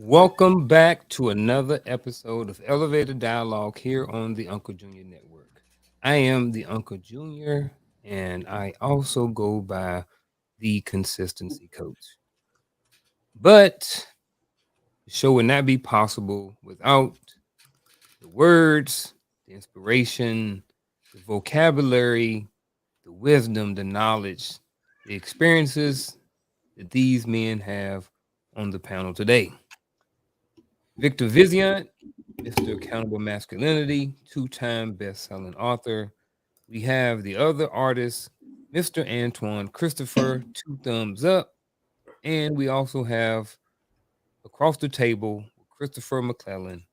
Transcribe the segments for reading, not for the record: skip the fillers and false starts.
Welcome back to another episode of Elevated Dialogue here on the Unkle Junior Network. I am the Uncle Junior, and I also go by the Consistency Coach. But the show would not be possible without the words, the inspiration, the vocabulary, the wisdom, the knowledge, the experiences that these men have on the panel today. Victor Viziant, Mr. Accountable Masculinity, two-time best-selling author. We have the other artist, Mr. Antoine Christopher, two thumbs up. And we also have across the table Christopher McClellan,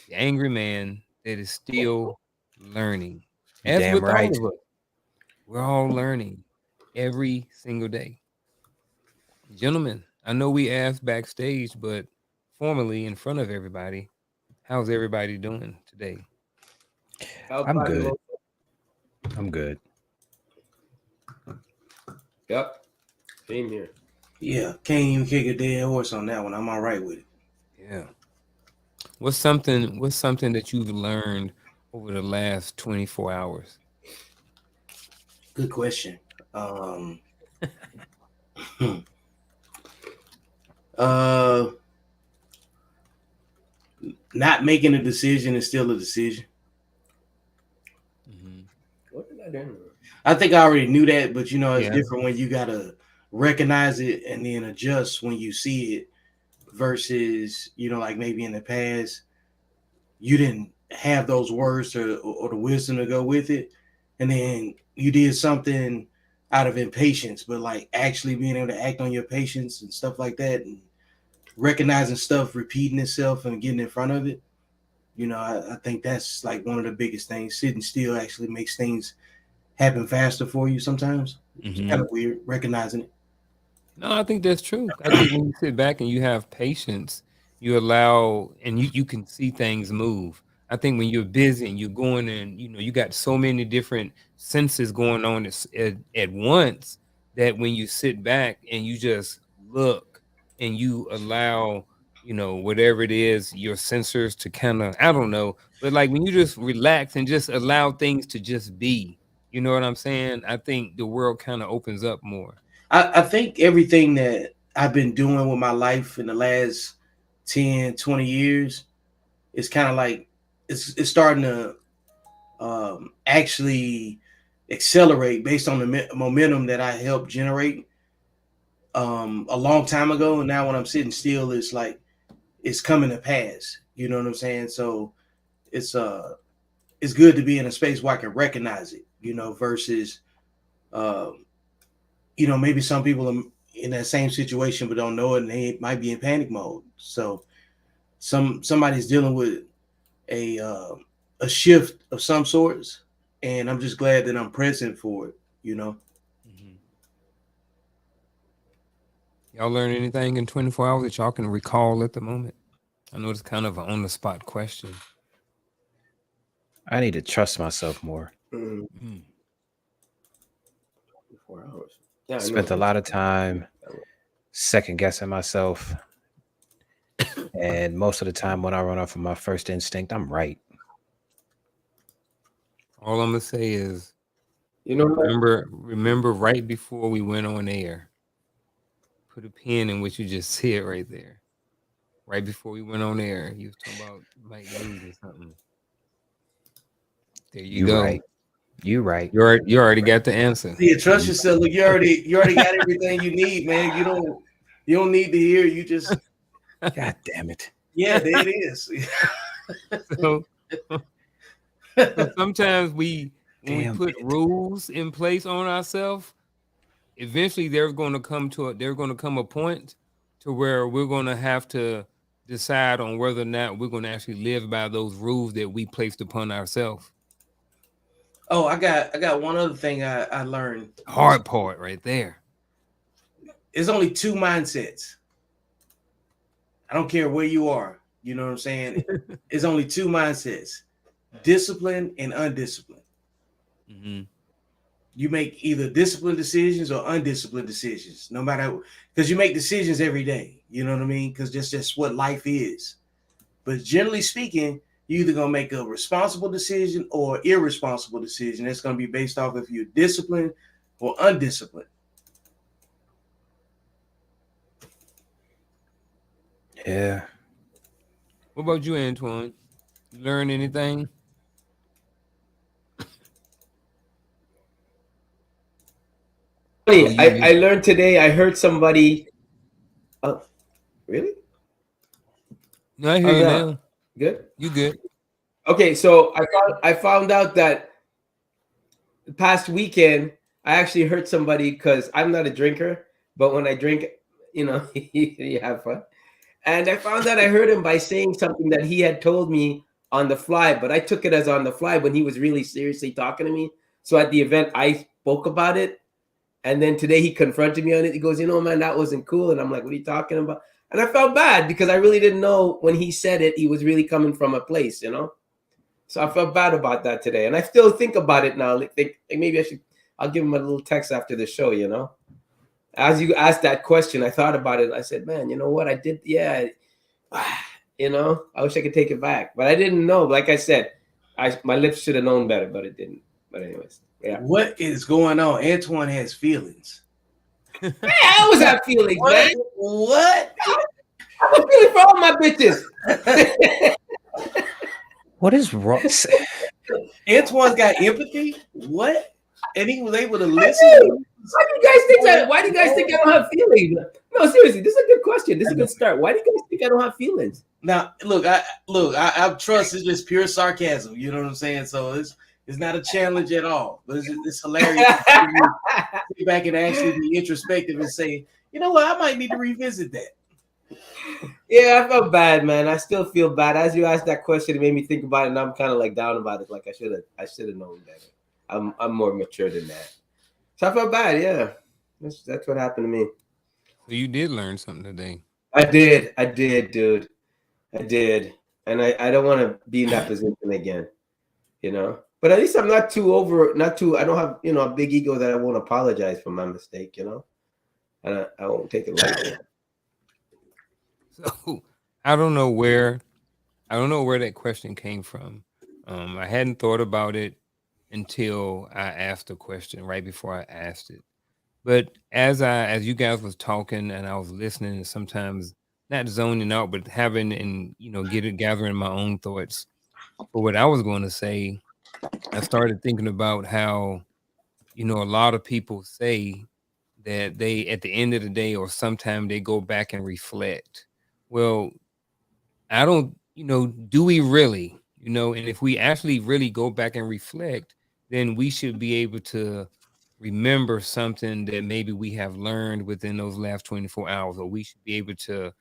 the angry man that is still learning. You As damn with all right. of us, we're all learning every single day. Gentlemen, I know we asked backstage, but formally in front of everybody, how's everybody doing today? How's I'm body good. look? I'm good. Yep. Same here. Yeah, can't even kick a dead horse on that one. I'm all right with it. Yeah. What's something that you've learned over the last 24 hours? Good question. Um, uh, Not making a decision is still a decision. Mm-hmm. What did I do? I think I already knew that, but it's Yeah. different when you gotta recognize it and then adjust when you see it versus, like maybe in the past, you didn't have those words or the wisdom to go with it. And then you did something out of impatience, but like actually being able to act on your patience and stuff like that and recognizing stuff repeating itself and getting in front of it. I think that's like one of the biggest things. Sitting still actually makes things happen faster for you sometimes. It's Mm-hmm. kind of weird recognizing it. No, I think that's true. I think when you sit back and you have patience, you allow and you can see things move. I think when you're busy and you're going and you got so many different senses going on at once that when you sit back and you just look and you allow, whatever it is, your sensors to kind of, I don't know, but like when you just relax and just allow things to just be, you know what I'm saying? I think the world kind of opens up more. I think everything that I've been doing with my life in the last 10, 20 years is kind of like it's starting to actually accelerate based on the momentum that I helped generate a long time ago. And now when I'm sitting still, it's like it's coming to pass. You know what I'm saying? So it's uh it's good to be in a space where I can recognize it, versus um, maybe some people are in that same situation but don't know it and they might be in panic mode. So somebody's dealing with a uh, a shift of some sorts, and I'm just glad that I'm present for it. Mhm. Y'all learn anything in 24 hours that y'all can recall at the moment? I know it's kind of an on the spot question. I need to trust myself more. Mm, Mm. 4 hours. Yeah, I know. Spent a lot of time second guessing myself. And most of the time when I run off of my first instinct, I'm right. All I'm gonna say is You know what? remember right before we went on air, put a pin in what you just said right there. Right before we went on air, you was talking about you might lose or something. There you You go. right. You right. You already got the answer. Yeah, trust yourself. Look, you already got everything you need, man. You don't need to hear. You just God damn it. yeah, there it is. So, so sometimes when we Damn put it. rules in place on ourselves, eventually there's going to come a point to where we're going to have to decide on whether or not we're going to actually live by those rules that we placed upon ourselves. Oh, I got one other thing I learned. Hard part right there. There's only two mindsets. I don't care where you are. You know what I'm saying? It's only two mindsets: discipline and undisciplined. Hmm. you make either disciplined decisions or undisciplined decisions, no matter, because you make decisions every day. You know what I mean? Because that's just what life is. But generally speaking, you're either gonna make a responsible decision or irresponsible decision. That's gonna be based off if you're disciplined or undisciplined. Yeah. What about you, Antoine? You learn anything? Oh, Funny, you I learned today. I heard somebody. Oh, really? no, I hear How's you that? now. Good. You good? Okay, so I found out that the past weekend I actually heard somebody, because I'm not a drinker, but when I drink, you have fun. And I found out I heard him by saying something that he had told me on the fly, but I took it as on the fly when he was really seriously talking to me. So at the event, I spoke about it. And then today he confronted me on it. He goes, man, that wasn't cool. And I'm like, what are you talking about? And I felt bad because I really didn't know when he said it, he was really coming from a place. So I felt bad about that today. And I still think about it now. Like maybe I'll give him a little text after the show. As you asked that question, I thought about it. I said, man, you know what? I did. Yeah. I wish I could take it back, but I didn't know. Like I said, my lips should have known better, but it didn't. But anyways, yeah. What is going on? Antoine has feelings. I always have feelings, man. What? I have a feeling for all my bitches. What is wrong? Antoine's got empathy. What? And he was able to listen. Why do you guys think I don't have feelings? No, seriously, this is a good question. This is a good start. Why do you guys think I don't have feelings? Now, I trust it's just pure sarcasm. You know what I'm saying? So it's not a challenge at all. But it's hilarious to sit back and actually be introspective and say, you know what, I might need to revisit that. Yeah, I felt bad, man. I still feel bad. As you asked that question, it made me think about it, and I'm kind of like down about it. Like I should have known better. I'm more mature than that. So I felt bad. Yeah, that's what happened to me. So you did learn something today. I did, dude. I did, and I don't want to be in that position again. But at least I'm not too. I don't have a big ego that I won't apologize for my mistake. And I won't take it lightly. So I don't know where that question came from. I hadn't thought about it until I asked the question right before I asked it. But as you guys was talking and I was listening and sometimes not zoning out, but having and gathering my own thoughts. But what I was going to say, I started thinking about how a lot of people say that they at the end of the day or sometime they go back and reflect. Well, I don't, do we really, and if we actually really go back and reflect, then we should be able to remember something that maybe we have learned within those last 24 hours, or we should be able to,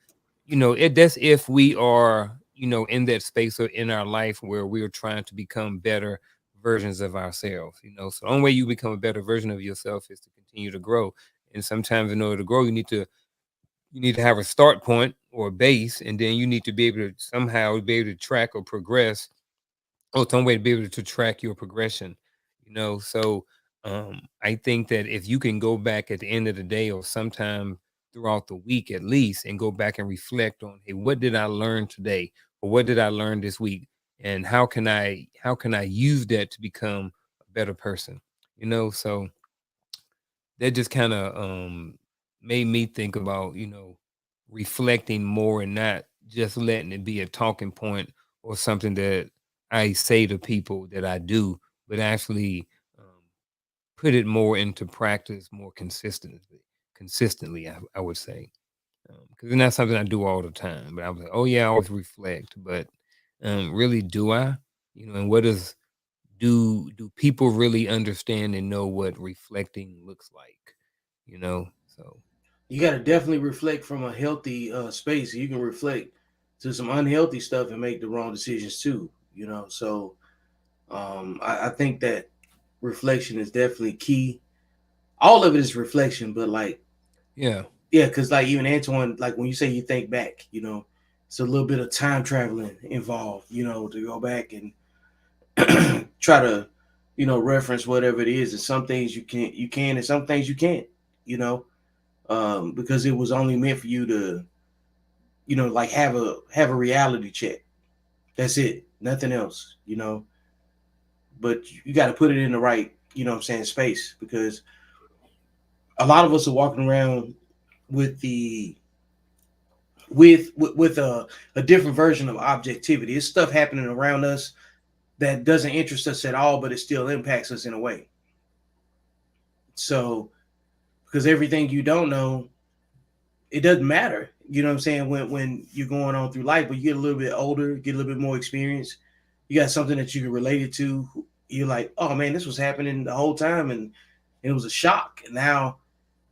that's if we are, in that space or in our life where we're trying to become better versions of ourselves. So the only way you become a better version of yourself is to continue to grow. And sometimes in order to grow, you need to have a start point or a base, and then you need to be able to somehow be able to track or progress, or some way to be able to track your progression. So I think that if you can go back at the end of the day or sometime throughout the week at least and go back and reflect on, hey, what did I learn today, or what did I learn this week, and how can I use that to become a better person. So that just kind of made me think about reflecting more and not just letting it be a talking point or something that I say to people that I do, but actually put it more into practice more consistently, I would say, because it's not something I do all the time. But I was like, oh yeah, I always reflect, but really, do I? And what does do people really understand and know what reflecting looks like? So You got to definitely reflect from a healthy space. You can reflect to some unhealthy stuff and make the wrong decisions too. So I think that reflection is definitely key. All of it is reflection, but yeah, because even Antoine, like when you say you think back, it's a little bit of time traveling involved, to go back and try to reference whatever it is. And some things you can, and some things you can't, because it was only meant for you to, like have a reality check. That's it, nothing else, But you got to put it in the right, space, because a lot of us are walking around with the with a different version of objectivity. It's stuff happening around us that doesn't interest us at all, but it still impacts us in a way. So, because everything you don't know, it doesn't matter. You know what I'm saying? When you're going on through life, but you get a little bit older, get a little bit more experience, you got something that you can relate it to. You're like, oh man, this was happening the whole time, and it was a shock. And now,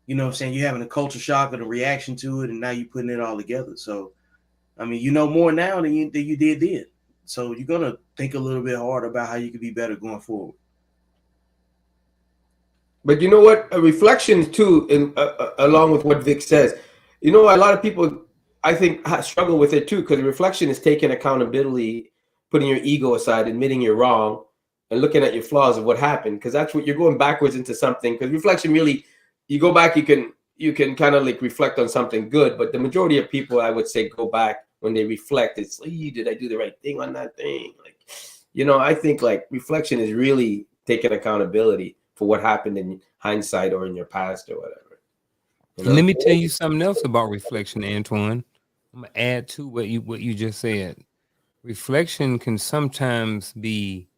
you're having a culture shock and a reaction to it, and now you're putting it all together. So, I mean, you know more now than you did then. So you're gonna think a little bit hard about how you could be better going forward. But you know what? A reflection too, along with what Vic says. A lot of people, I think, struggle with it too, because reflection is taking accountability, putting your ego aside, admitting you're wrong, and looking at your flaws of what happened. Because that's what you're going backwards into something. Because reflection really, you go back, you can kind of like reflect on something good. But the majority of people, I would say, go back when they reflect. It's like, did I do the right thing on that thing? Like, I think like reflection is really taking accountability for what happened in hindsight or in your past or whatever. And let me tell you something else about reflection, Antoine. I'm gonna add to what you just said. Reflection can sometimes be,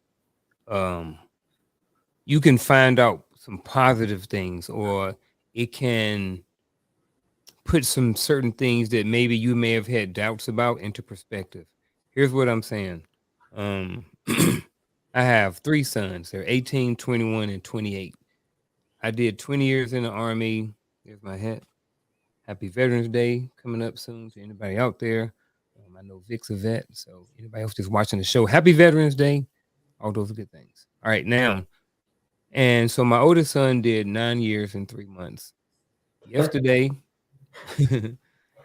you can find out some positive things, or it can put some certain things that maybe you may have had doubts about into perspective. Here's what I'm saying. Um, I have 3 sons. They're 18, 21, and 28. I did 20 years in the Army. Here's my hat. Happy Veterans Day coming up soon to anybody out there. I know Vic's a vet, so anybody else just watching the show, Happy Veterans Day. All those are good things. All right, now, and so my oldest son did 9 years and 3 months. Yesterday,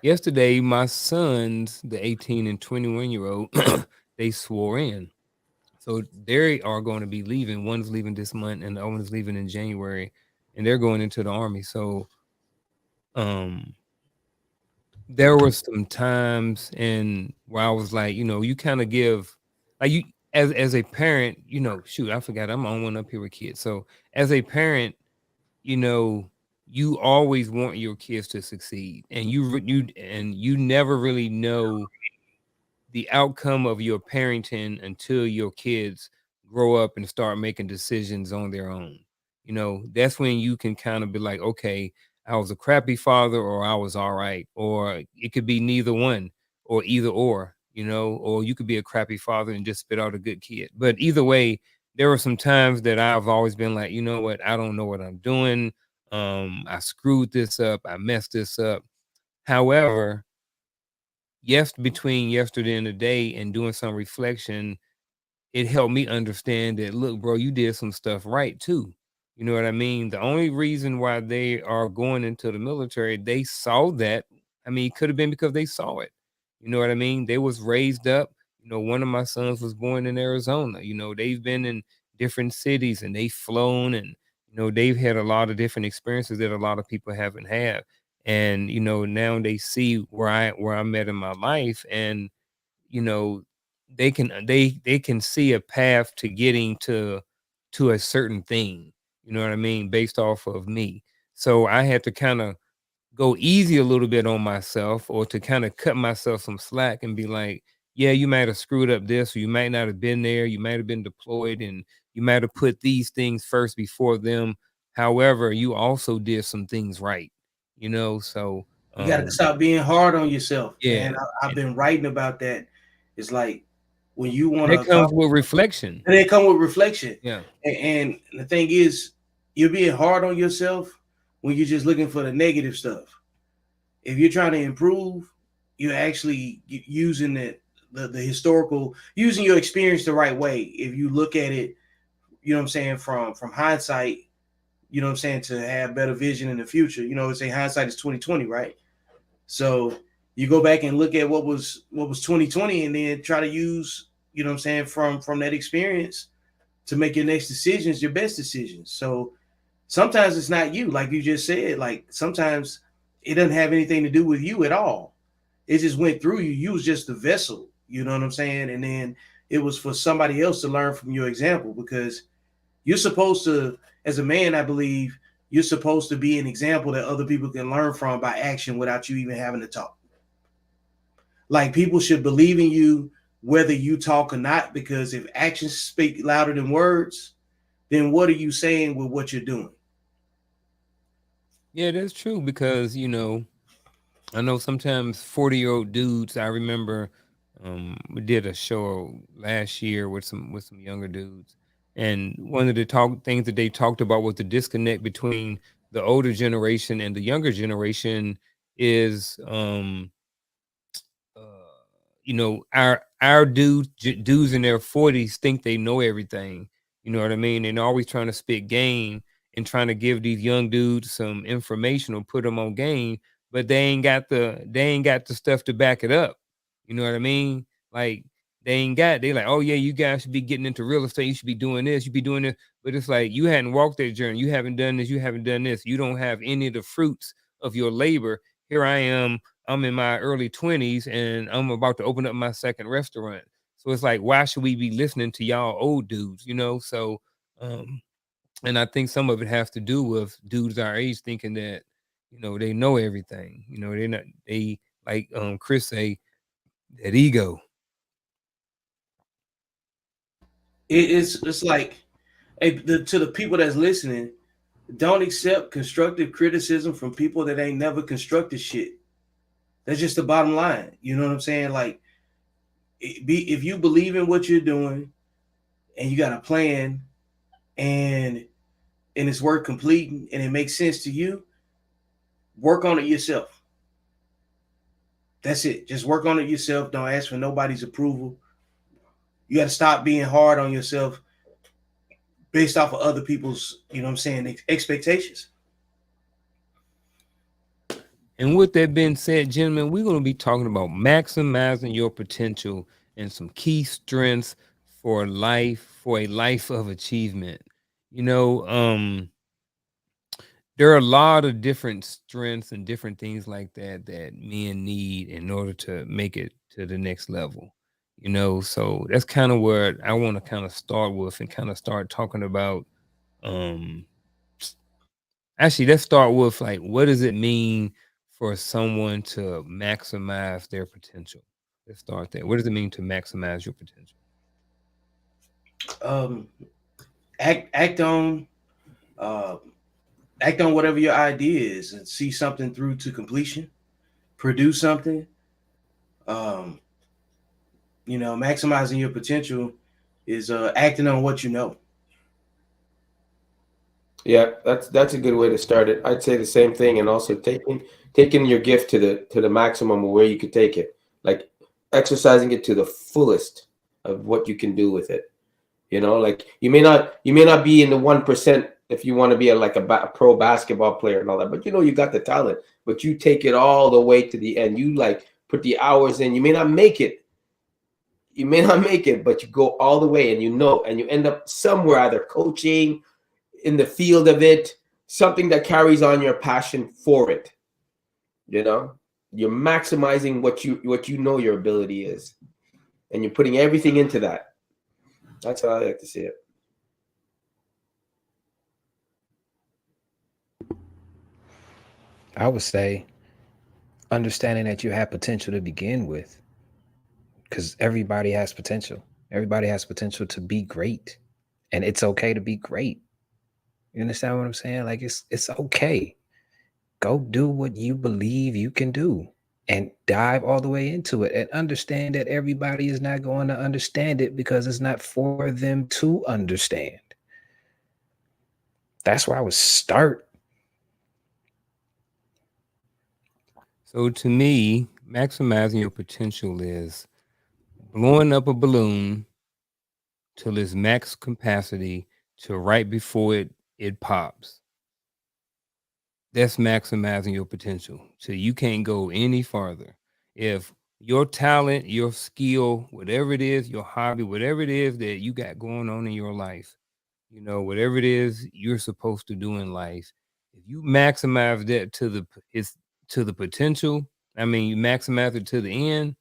yesterday, my sons, the 18 and 21-year-old, they swore in. So they are going to be leaving. One's leaving this month, and the other one's leaving in January, and they're going into the Army. So, there were some times and where I was like, you kind of give, like, you as a parent, shoot, I forgot I'm on one up here with kids. So as a parent, you know, you always want your kids to succeed, and you never really know the outcome of your parenting until your kids grow up and start making decisions on their own. That's when you can kind of be like, okay, I was a crappy father, or I was all right, or it could be neither one, or either or you could be a crappy father and just spit out a good kid. But either way, there were some times that I've always been like, you know what, I don't know what I'm doing. I screwed this up, I messed this up. However, between yesterday and today and doing some reflection, it helped me understand that, look, bro, you did some stuff right too. You know what I mean? The only reason why they are going into the military, they saw that. I mean, it could have been because they saw it. You know what I mean? They was raised up. One of my sons was born in Arizona. They've been in different cities and they've flown, and they've had a lot of different experiences that a lot of people haven't had. And now they see where I'm at in my life, and you know they can see a path to getting to a certain thing, you know what I mean, based off of me. So I had to kind of go easy a little bit on myself, or to kind of cut myself some slack and be like, yeah, you might have screwed up this, or you might not have been there, you might have been deployed, and you might have put these things first before them. However, you also did some things right, so You got to stop being hard on yourself, yeah. man. I've been writing about that. It's like when you want That to comes with reflection. and they come with reflection. Yeah. And the thing is, you're being hard on yourself when you're just looking for the negative stuff. If you're trying to improve, you're actually using the historical, using your experience the right way. If you look at it, from hindsight, to have better vision in the future. It's a hindsight is 2020, right? So you go back and look at what was 2020, and then try to use, from that experience to make your next decisions your best decisions. So sometimes it's not you, like you just said. Like sometimes it doesn't have anything to do with you at all. It just went through you. You was just the vessel. You know what I'm saying? And then it was for somebody else to learn from your example, because you're supposed to, as a man, I believe, you're supposed to be an example that other people can learn from by action without you even having to talk. Like people should believe in you whether you talk or not, because if actions speak louder than words, then what are you saying with what you're doing? Yeah, that's true because, I know sometimes 40-year-old dudes, I remember we did a show last year with some younger dudes. And one of the things that they talked about was the disconnect between the older generation and the younger generation is uh, our dudes in their 40s think they know everything. You know what I mean? And always trying to spit game and trying to give these young dudes some information or put them on game, but they ain't got the stuff to back it up. You know what I mean? Like they like, oh yeah, you guys should be getting into real estate. You should be doing this. You be doing this. But it's like you hadn't walked that journey. You haven't done this. You haven't done this. You don't have any of the fruits of your labor. Here I am. I'm in my early 20s and I'm about to open up my second restaurant. So it's like, why should we be listening to y'all old dudes? So um, and I think some of it has to do with dudes our age thinking that, they know everything. They're not they like Chris say, that ego. It's like, hey, to the people that's listening, don't accept constructive criticism from people that ain't never constructed shit. That's just the bottom line. You know what I'm saying? Like, if you believe in what you're doing and you got a plan, and it's worth completing and it makes sense to you, work on it yourself. That's it. Just work on it yourself. Don't ask for nobody's approval. You got to stop being hard on yourself based off of other people's, you know what I'm saying, expectations. And with that being said, gentlemen, we're going to be talking about maximizing your potential and some key strengths for a life of achievement. You know, there are a lot of different strengths and different things like that men need in order to make it to the next level. So that's kind of where I want to kind of start with and kind of start talking about. Um, Actually, let's start with like, what does it mean for someone to maximize their potential? Let's start there. What does it mean to maximize your potential? Um, act on uh, act on whatever your idea is and see something through to completion. Produce something. Um, maximizing your potential is acting on what you know. Yeah, that's a good way to start it. I'd say the same thing, and also taking your gift to the maximum of where you could take it, like exercising it to the fullest of what you can do with it. Like you may not be in the 1% if you want to be a pro basketball player and all that, but you got the talent, but you take it all the way to the end. You like put the hours in. You may not make it, but you go all the way, and and you end up somewhere, either coaching in the field of it, something that carries on your passion for it. You know, you're maximizing what you know your ability is, and you're putting everything into that. That's how I like to see it. I would say understanding that you have potential to begin with, because everybody has potential. Everybody has potential to be great, and it's okay to be great. You understand what I'm saying? Like it's okay. Go do what you believe you can do and dive all the way into it, and understand that everybody is not going to understand it because it's not for them to understand. That's why I would start. So to me, maximizing your potential is blowing up a balloon till its max capacity to right before it pops. That's maximizing your potential. So you can't go any farther. If your talent, your skill, whatever it is, your hobby, whatever it is that you got going on in your life, whatever it is you're supposed to do in life, if you maximize that to the potential, I mean, you maximize it to the end.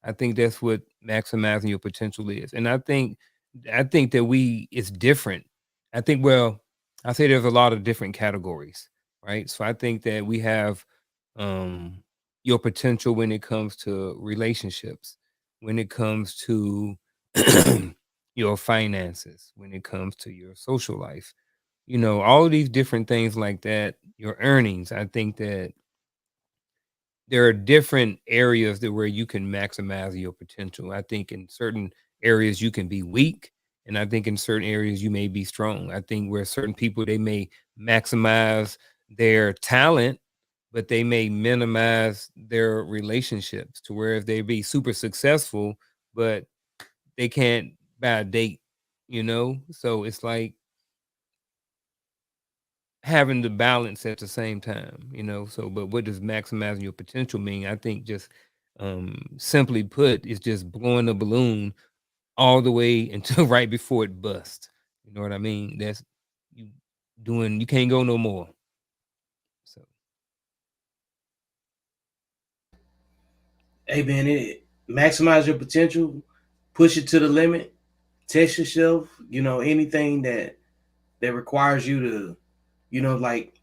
I think that's what maximizing your potential is. And I think that it's different. I think, well, I say there's a lot of different categories, right? So I think that we have um your potential when it comes to relationships, when it comes to your finances, when it comes to your social life, all of these different things like that, your earnings. I think that there are different areas that where you can maximize your potential. I think in certain areas you can be weak, and I think in certain areas you may be strong. I think where certain people they may maximize their talent, but they may minimize their relationships to where if they be super successful, but they can't buy a date. So it's like having the balance at the same time. So but what does maximizing your potential mean? I think just simply put, it's just blowing the balloon all the way until right before it busts. You know what I mean? That's you you can't go no more. So Hey man, maximize your potential, push it to the limit, test yourself. Anything that requires you to, like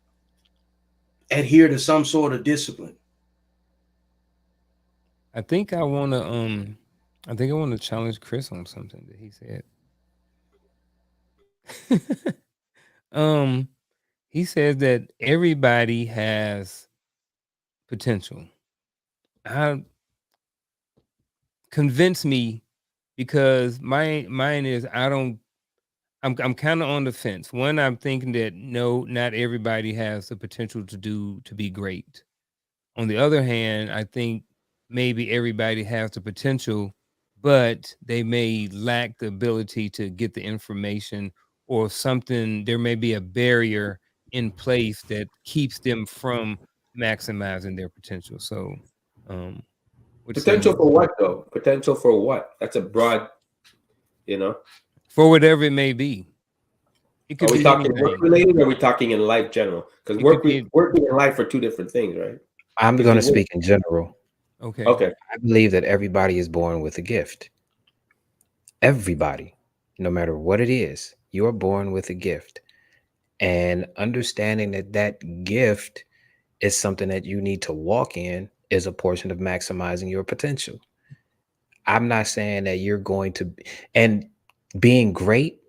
adhere to some sort of discipline. I think I wanna challenge Chris on something that he said. um he says that everybody has potential. I convince me because mine is I don't I'm kind of on the fence. One, I'm thinking that no, not everybody has the potential to be great. On the other hand, I think maybe everybody has the potential, but they may lack the ability to get the information or something. There may be a barrier in place that keeps them from maximizing their potential. So, um, what say Potential you? for what though? Potential for what? That's a broad, you know. For whatever it may be, it Are could we be talking work anything. related or are we talking in life general? Because It could be working and life are two different things, right? I'm Because going you to work. speak in general. okay. Okay. I believe that everybody is born with a gift. Everybody, no matter what it is, you are born with a gift. And understanding that that gift is something that you need to walk in is a portion of maximizing your potential. I'm not saying that you're going to, and being great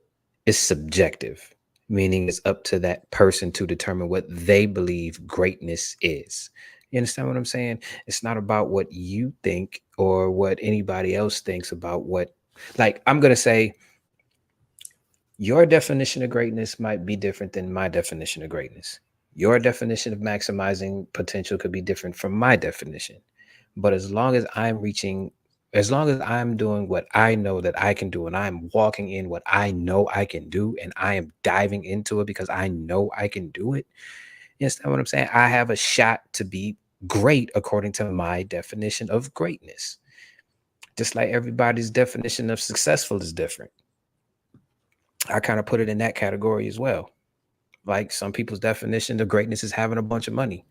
is subjective, meaning it's up to that person to determine what they believe greatness is. You understand what I'm saying? It's not about what you think or what anybody else thinks about what, like, I'm going to say, your definition of greatness might be different than my definition of greatness. Your definition of maximizing potential could be different from my definition. But as long as I'm doing what I know that I can do and I'm walking in what I know I can do and I am diving into it because I know I can do it, you understand what I'm saying? I have a shot to be great according to my definition of greatness. Just like everybody's definition of successful is different. I kind of put it in that category as well. Like some people's definition of greatness is having a bunch of money.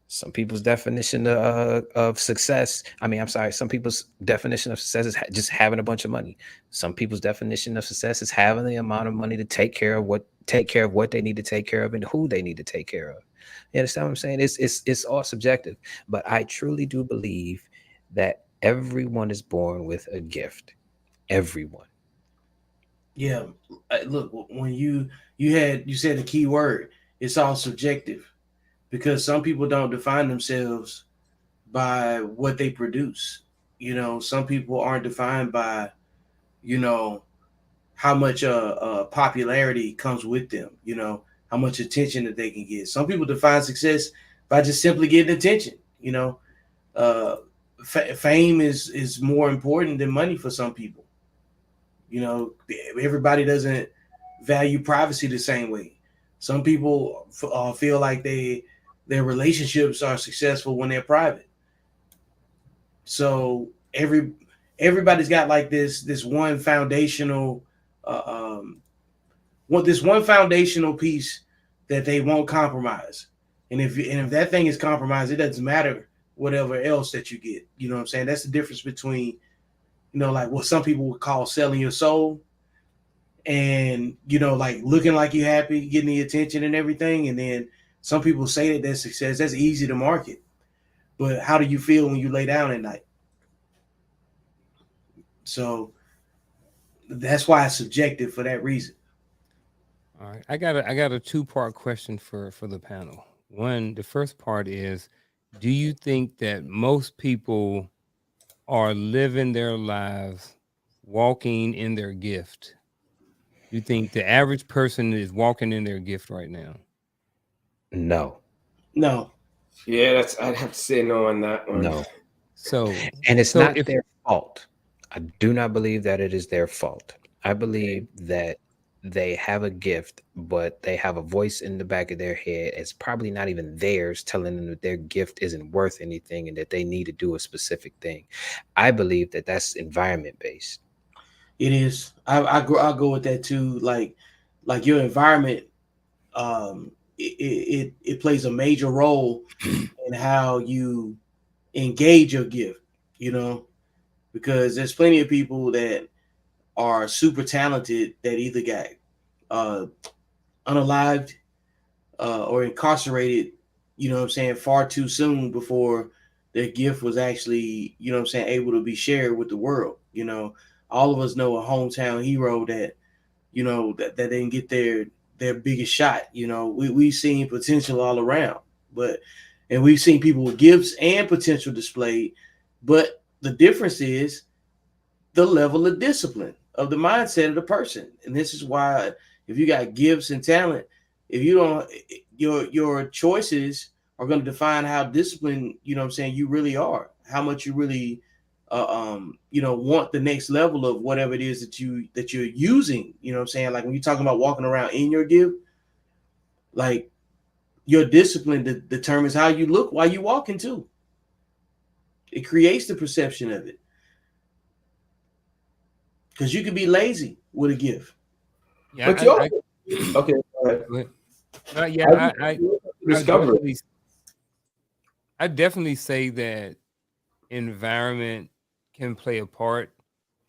Some people's definition of success, I mean, I'm sorry, some people's definition of success is just having a bunch of money. Some people's definition of success is having the amount of money to take care of what they need to take care of and who they need to take care of. You understand what I'm saying? It's all subjective, but I truly do believe that everyone is born with a gift. Everyone. Yeah, look, when you said the key word, it's all subjective because some people don't define themselves by what they produce. Some people aren't defined by you know how much popularity comes with them. How much attention that they can get. Some people define success by just simply getting attention. Uh, fame is more important than money for some people. Everybody doesn't value privacy the same way. Some people feel like their relationships are successful when they're private. So everybody's got like this one foundational this one foundational piece that they won't compromise. And if that thing is compromised, it doesn't matter whatever else that you get. You know what I'm saying? That's the difference between, like what some people would call selling your soul, and like looking like you're happy, getting the attention and everything. And then some people say that that's success. That's easy to market. But how do you feel when you lay down at night? So that's why it's subjective for that reason. All right, I got a two-part question for the panel. One, the first part is, do you think that most people are living their lives walking in their gift? You think the average person is walking in their gift right now? No. No. Yeah, I'd have to say no on that one. No. So, And it's so not if their fault. I do not believe that it is their fault. I believe that they have a gift, but they have a voice in the back of their head. It's probably not even theirs, telling them that their gift isn't worth anything and that they need to do a specific thing. I believe that that's environment based. It is. I'll go with that too. Like your environment, it plays a major role in how you engage your gift. Because there's plenty of people that are super talented that either got unalived or incarcerated, far too soon before their gift was actually, able to be shared with the world. All of us know a hometown hero that, that didn't get their biggest shot. We've seen potential all around, and we've seen people with gifts and potential displayed, but the difference is the level of discipline of the mindset of the person. And this is why, if you got gifts and talent, if you don't, your choices are going to define how disciplined, you really are, how much you really, want the next level of whatever it is that you're using. Like when you're talking about walking around in your gift, like your discipline determines how you look while you walking too. It creates the perception of it. Because you can be lazy with a gift. Yeah, but okay. Yeah, discover. I definitely say that environment can play a part.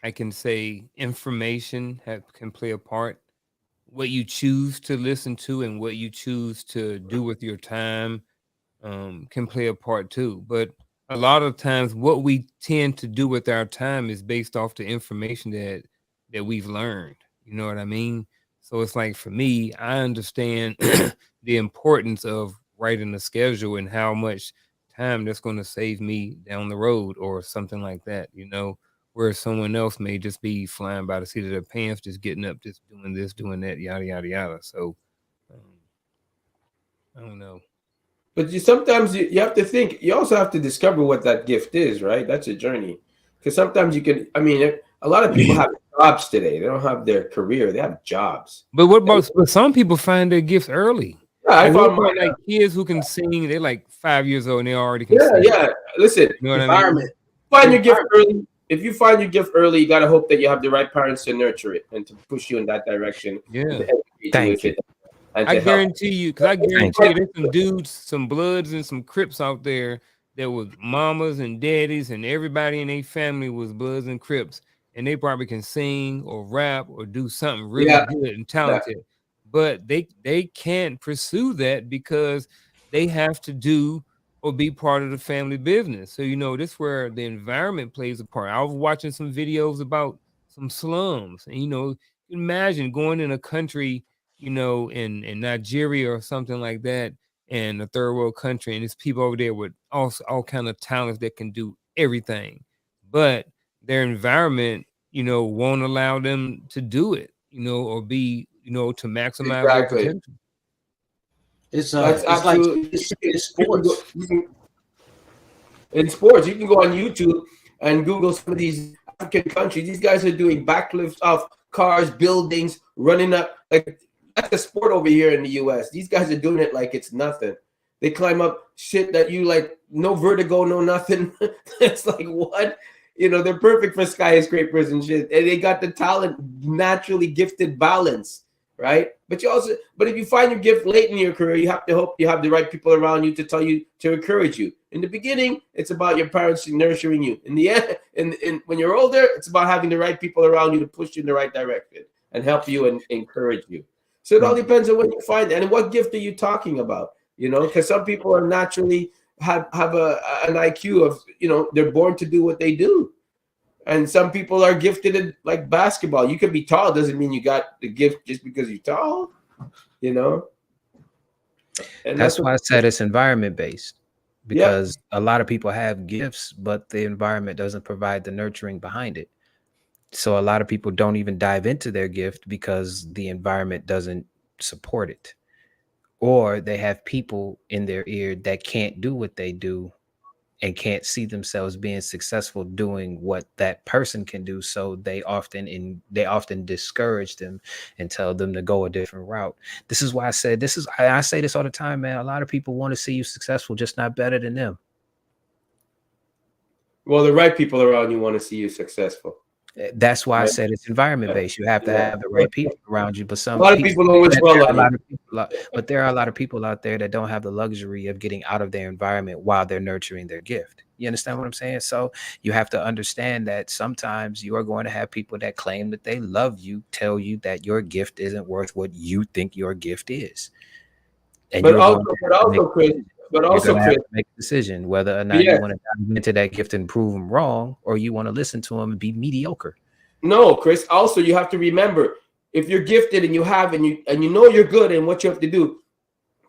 I can say information can play a part. What you choose to listen to and what you choose to do with your time can play a part too. But a lot of times, what we tend to do with our time is based off the information that we've learned. You know what I mean? So it's like for me, I understand the importance of writing a schedule and how much time that's going to save me down the road or something like that. Whereas someone else may just be flying by the seat of their pants, just getting up, just doing this, doing that, yada yada yada. So I don't know. But sometimes you have to think. You also have to discover what that gift is, right? That's a journey. Because sometimes you can. I mean, a lot of people have jobs today. They don't have their career. They have jobs. But what about? But some people find their gifts early. Yeah, I found mine. Like kids who can sing. They're like 5 years old and they already can Yeah, sing. yeah. Listen, You know what I mean? Environment. find your gift early. If you find your gift early, you gotta hope that you have the right parents to nurture it and to push you in that direction. Yeah. And to educate Thank with you. it and I to help. guarantee you, because I guarantee you, there's some dudes, some Bloods, and some Crips out there that was mamas and daddies, and everybody in their family was Bloods and Crips, and they probably can sing or rap or do something really Yeah. good and talented, but they can't pursue that because they have to do or be part of the family business. So this is where the environment plays a part. I was watching some videos about some slums, and imagine going in a country in Nigeria or something like that, in a third world country, and there's people over there with all kind of talents that can do everything, but their environment, won't allow them to do it, or be, to maximize their Exactly. potential. It's That's it's like absolutely. it's sports. In sports, you can go on YouTube and Google some of these African countries. These guys are doing backflips off cars, buildings, running up. Like that's a sport over here in the U.S. These guys are doing it like it's nothing. They climb up shit that you like, no vertigo, no nothing. It's like, what? You know, they're perfect for skyscrapers and shit. And they got the talent, naturally gifted balance, right? But but if you find your gift late in your career, you have to hope you have the right people around you to tell you, to encourage you. In the beginning, it's about your parents nurturing you. In the end, when you're older, it's about having the right people around you to push you in the right direction and help you and encourage you. So it all depends on what you find and what gift are you talking about. You know, because some people are naturally have an IQ of, you know, they're born to do what they do, and some people are gifted in like basketball. You could be tall, doesn't mean you got the gift just because you're tall, you know. And That's that's what. why I said it's environment based, Yeah. because a lot of people have gifts, but the environment doesn't provide the nurturing behind it. So a lot of people don't even dive into their gift because the environment doesn't support it. Or they have people in their ear that can't do what they do and can't see themselves being successful doing what that person can do, so they often discourage them and tell them to go a different route. This is why I said I say this all the time, man. A lot of people want to see you successful, just not better than them. Well, the right people around you want to see you successful. That's why I Right? said it's environment based. You have to Yeah. have the right people around you. But A lot of people don't wish well on you. but there are a lot of people out there that don't have the luxury of getting out of their environment while they're nurturing their gift. You understand what I'm saying? So you have to understand that sometimes you are going to have people that claim that they love you tell you that your gift isn't worth what you think your gift is, and But you're going also, to but have to make also, Chris. But you're going also, to have Chris. to make a decision whether or not you Yes. want to dive into that gift and prove them wrong, or you want to listen to them and be mediocre. No, Chris. Also, you have to remember, if you're gifted and you have and you know you're good and what you have to do,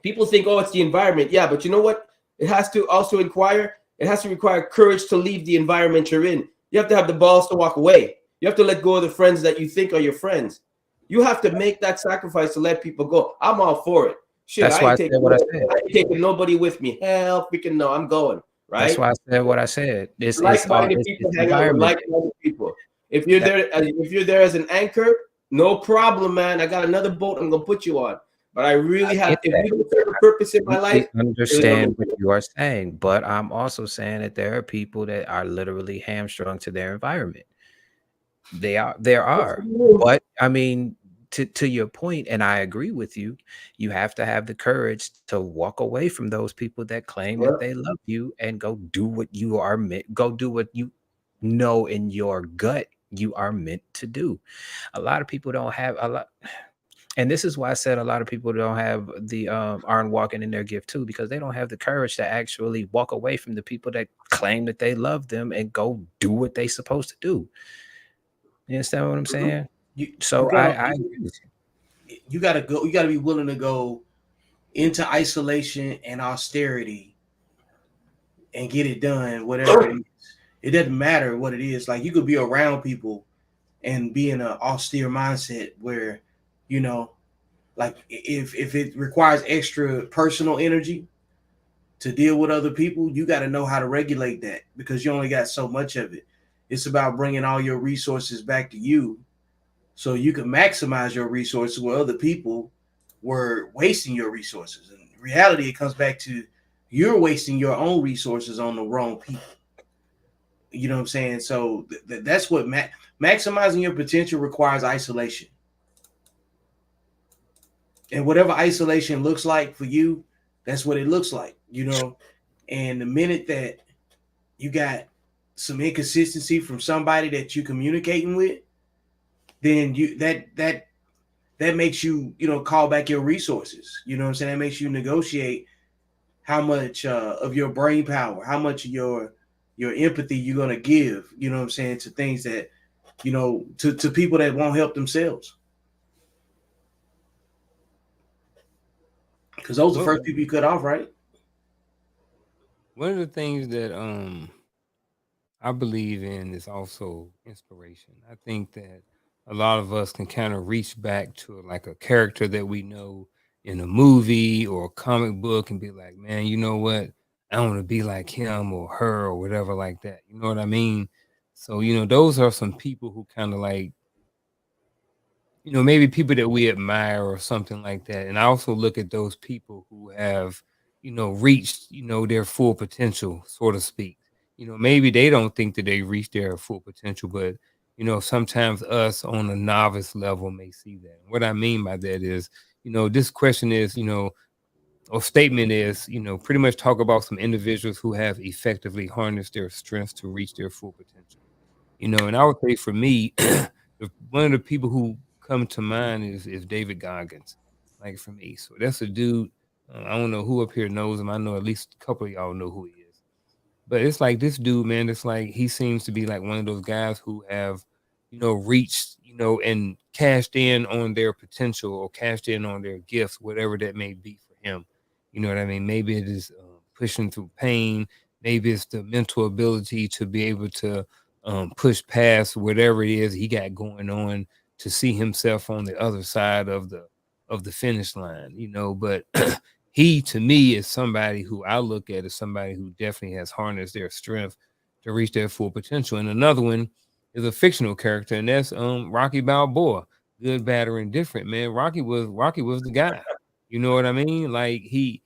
people think, oh, it's the environment. Yeah, but you know what? It has to also require. It has to require courage to leave the environment you're in. You have to have the balls to walk away. You have to let go of the friends that you think are your friends. You have to make that sacrifice to let people go. I'm all for it. Shit, That's I why I ain't said taking, what I said. I ain't taking nobody with me. Hell, freaking no, I'm going. That's Right? why I said what I said. Like-minded people It's hang out with environment. like-minded people. If you're That there, if you're there as an anchor, no problem, man. I got another boat I'm gonna put you on. But I really I have. get If that. you don't serve a purpose in my life, Completely really understand nothing what to you are saying, but I'm also saying that there are people that are literally hamstrung to their environment. There are, do. but I mean, to your point, and I agree with you. You have to have the courage to walk away from those people that claim Yeah. that they love you and go do what you are meant. Go do what you know in your gut you are meant to do. A lot of people don't have a lot. And this is why I said a lot of people don't have the aren't walking in their gift too, because they don't have the courage to actually walk away from the people that claim that they love them and go do what they supposed to do. You understand what I'm Mhm. saying? You So gotta I agree with you. you gotta go. You gotta be willing to go into isolation and austerity and get it done, whatever it is. It doesn't matter what it is. Like you could be around people and be in an austere mindset where, you know, like if it requires extra personal energy to deal with other people, you got to know how to regulate that because you only got so much of it. It's about bringing all your resources back to you so you can maximize your resources where other people were wasting your resources. In reality, it comes back to you're wasting your own resources on the wrong people. You know what I'm saying? So that's what maximizing your potential requires isolation. And whatever isolation looks like for you, that's what it looks like, you know. And the minute that you got some inconsistency from somebody that you communicating with, then you that makes you, you know, call back your resources. You know what I'm saying? That makes you negotiate how much of your brain power, how much of your empathy you're gonna give. You know what I'm saying, to things that, you know, to people that won't help themselves. Because those are the Well, first people you cut off, right? one of the things that I believe in is also inspiration. I think that a lot of us can kind of reach back to like a character that we know in a movie or a comic book and be like, man, you know what? I want to be like him or her or whatever like that. You know what I mean? So, those are some people who kind of like, maybe people that we admire or something like that. And I also look at those people who have, reached, their full potential, so to speak. Maybe they don't think that they reached their full potential, but sometimes us on a novice level may see that. What I mean by that is, this question is, or statement is, pretty much talk about some individuals who have effectively harnessed their strengths to reach their full potential. And I would say for me, one of the people who come to mind is David Goggins, like for me. So that's a dude. I don't know who up here knows him. I know at least a couple of y'all know who he is. But it's like this dude, man. It's like he seems to be like one of those guys who have, reached, and cashed in on their potential or cashed in on their gifts, whatever that may be for him. You know what I mean? Maybe it is pushing through pain. Maybe it's the mental ability to be able to push past whatever it is he got going on to see himself on the other side of the finish line. But he to me is somebody who I look at as somebody who definitely has harnessed their strength to reach their full potential. And another one is a fictional character, and that's Rocky Balboa. Good, bad, or indifferent, man. Rocky was the guy. You know what I mean? Like he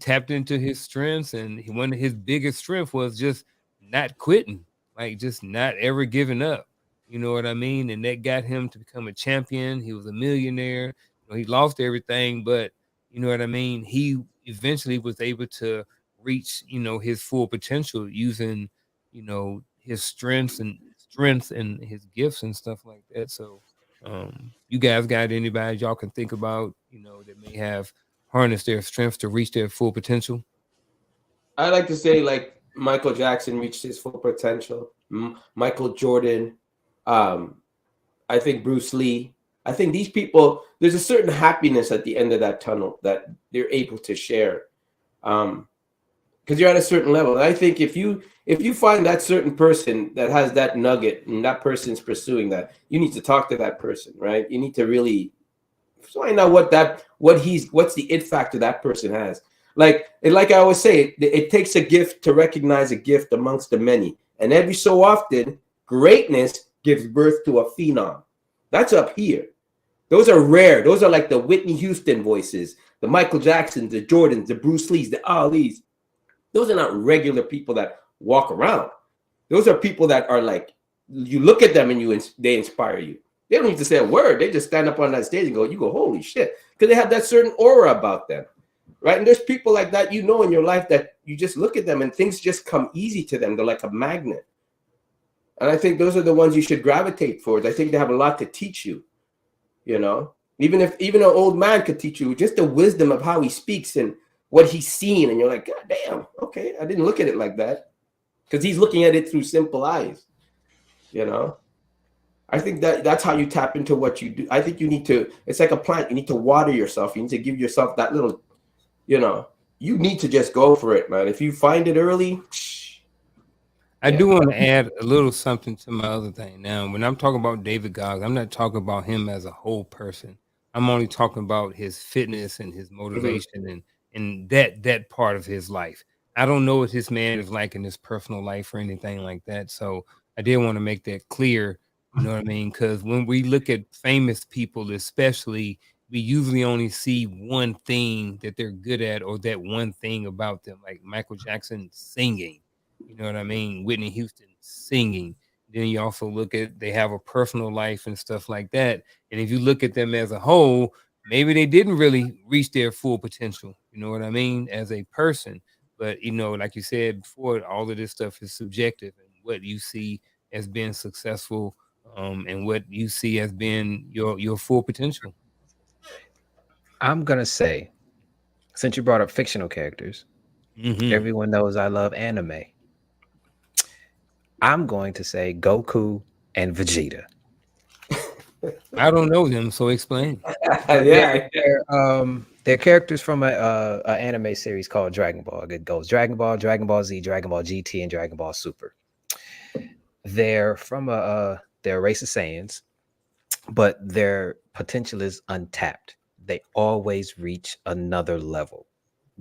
tapped into his strengths, and one of his biggest strengths was just not quitting, like just not ever giving up. You know what I mean? And that got him to become a champion. He was a millionaire. He lost everything, but you know what I mean? He eventually was able to reach, his full potential using, his strengths and his gifts and stuff like that. So you guys got anybody y'all can think about, that may have harnessed their strengths to reach their full potential? I like to say like Michael Jackson reached his full potential. Michael Jordan, um, I think Bruce Lee. I think these people, there's a certain happiness at the end of that tunnel that they're able to share, because you're at a certain level. And I think if you find that certain person that has that nugget and that person's pursuing that, you need to talk to that person, right? You need to really find out what's the it factor that person has. Like I always say, it takes a gift to recognize a gift amongst the many, and every so often, greatness gives birth to a phenom. That's up here. Those are rare. Those are like the Whitney Houston voices, the Michael Jacksons, the Jordans, the Bruce Lees, the Ali's. Those are not regular people that walk around. Those are people that are like, you look at them and they inspire you. They don't need to say a word. They just stand up on that stage and you go, holy shit, because they have that certain aura about them, right? And there's people like that, in your life that you just look at them and things just come easy to them. They're like a magnet. And I think those are the ones you should gravitate towards. I think they have a lot to teach you, even an old man could teach you just the wisdom of how he speaks and what he's seen. And you're like, God damn, okay, I didn't look at it like that, because he's looking at it through simple eyes, I think that's how you tap into what you do. I think it's like a plant. You need to water yourself. You need to give yourself that little, you need to just go for it, man. If you find it early. I do want to add a little something to my other thing. Now, when I'm talking about David Goggins, I'm not talking about him as a whole person. I'm only talking about his fitness and his motivation and that part of his life. I don't know what this man is like in his personal life or anything like that. So I did want to make that clear. You know what I mean? Because when we look at famous people, especially, we usually only see one thing that they're good at or that one thing about them, like Michael Jackson singing. You know what I mean? Whitney Houston singing. Then you also look at they have a personal life and stuff like that. And if you look at them as a whole, maybe they didn't really reach their full potential. You know what I mean? As a person. But like you said before, all of this stuff is subjective, and what you see as being successful, and what you see as being your full potential. I'm gonna say, since you brought up fictional characters, everyone knows I love anime. I'm going to say Goku and Vegeta. I don't know them, so explain. Yeah. They're characters from a anime series called Dragon Ball. It goes Dragon Ball, Dragon Ball Z, Dragon Ball GT, and Dragon Ball Super. They're from they're a race of Saiyans, but their potential is untapped. They always reach another level.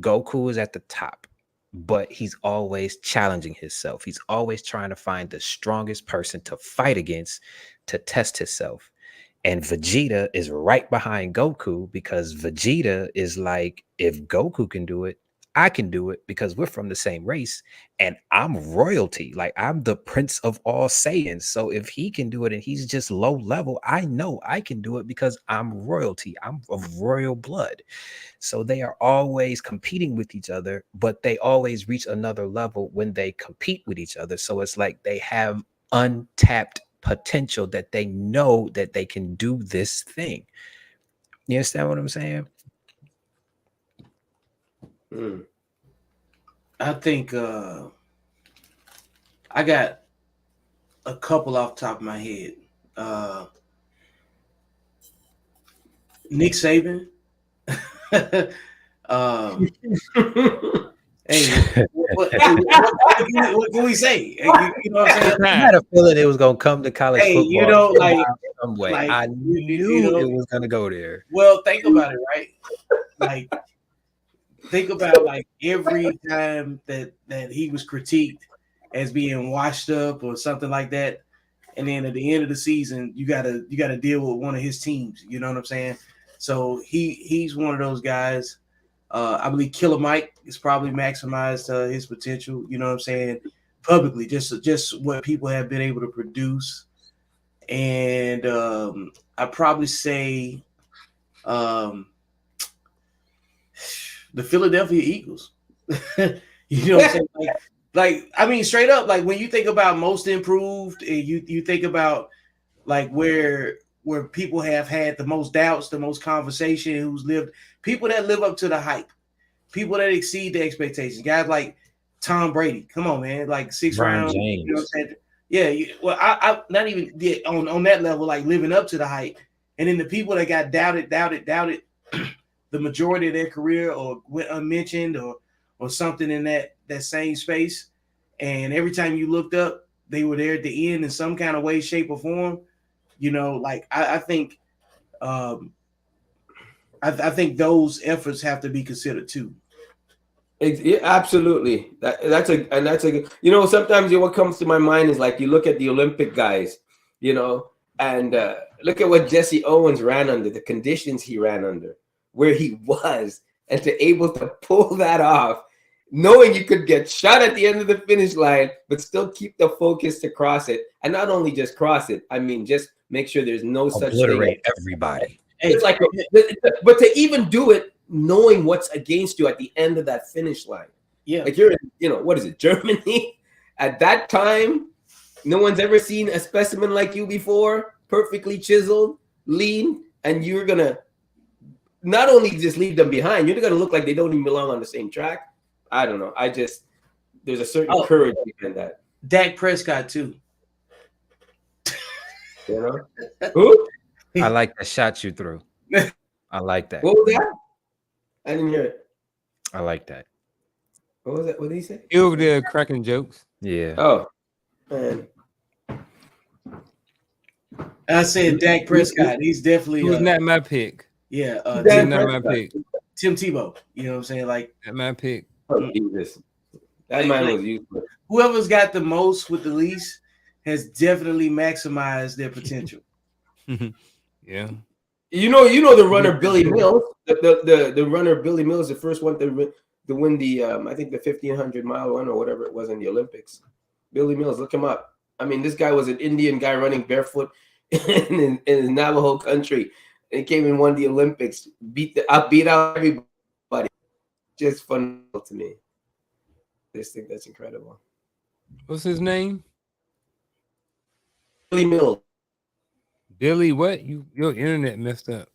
Goku is at the top, but he's always challenging himself. He's always trying to find the strongest person to fight against to test himself. And Vegeta is right behind Goku, because Vegeta is like, if Goku can do it, I can do it because we're from the same race and I'm royalty. Like I'm the prince of all Saiyans. So if he can do it and he's just low level, I know I can do it because I'm royalty. I'm of royal blood. So they are always competing with each other, but they always reach another level when they compete with each other. So it's like they have untapped potential that they know that they can do this thing. You understand what I'm saying? I think I got a couple off the top of my head. Nick Saban. Hey, what can we say? Hey, you know what I'm saying? I had a feeling it was gonna come to college Hey, you football know, like, some way. like I you knew know, it was gonna go there. well, think about it, right? Like, think about like every time that he was critiqued as being washed up or something like that, and then at the end of the season, you gotta deal with one of his teams. You know what I'm saying? So he's one of those guys. I believe Killer Mike is probably maximized his potential. You know what I'm saying? Publicly, just what people have been able to produce, and I probably say the Philadelphia Eagles. You know what I'm saying? Like I mean, straight up, like when you think about most improved, and you think about like where people have had the most doubts, the most conversation, who's lived people that live up to the hype, people that exceed the expectations, guys like Tom Brady. Come on, man, like six Brian round. James. You know what I'm saying? Yeah. Well, I not even on that level, like living up to the hype, and then the people that got doubted, the majority of their career or went unmentioned or something in that same space. And every time you looked up, they were there at the end in some kind of way, shape, or form. You know, like I think I think those efforts have to be considered too. Yeah, absolutely. That's a sometimes what comes to my mind is like you look at the Olympic guys, and look at what Jesse Owens ran under, the conditions he ran under, where he was, and to able to pull that off, knowing you could get shot at the end of the finish line, but still keep the focus to cross it, and not only just cross it, I mean just make sure there's no such thing. Obliterate everybody. It's like, but to even do it, knowing what's against you at the end of that finish line. Yeah. Like you're in, what is it, Germany? At that time, no one's ever seen a specimen like you before, perfectly chiseled, lean, and you're going to not only just leave them behind, you're going to look like they don't even belong on the same track. I don't know. There's a certain courage behind that. Dak Prescott too. Who? I like the shot you threw. I like that. What was that? I didn't hear it. I like that. What was that? What did he say? You over there cracking jokes. Yeah. Oh, man. I said Dak Prescott. He's definitely It was not my pick. Yeah, Dak not my pick. Tim Tebow. You know what I'm saying? Like Not my pick. Oh, Jesus. That man was useless. Whoever's got the most with the least has definitely maximized their potential. Yeah. You know the runner Billy Mills. The runner Billy Mills, the first one to win the I think the 1,500-mile run or whatever it was in the Olympics. Billy Mills, look him up. I mean, this guy was an Indian guy running barefoot in his Navajo country. And he came and won the Olympics, beat out everybody. Just phenomenal to me. I just think that's incredible. What's his name? Billy Mills. Billy what? Your internet messed up.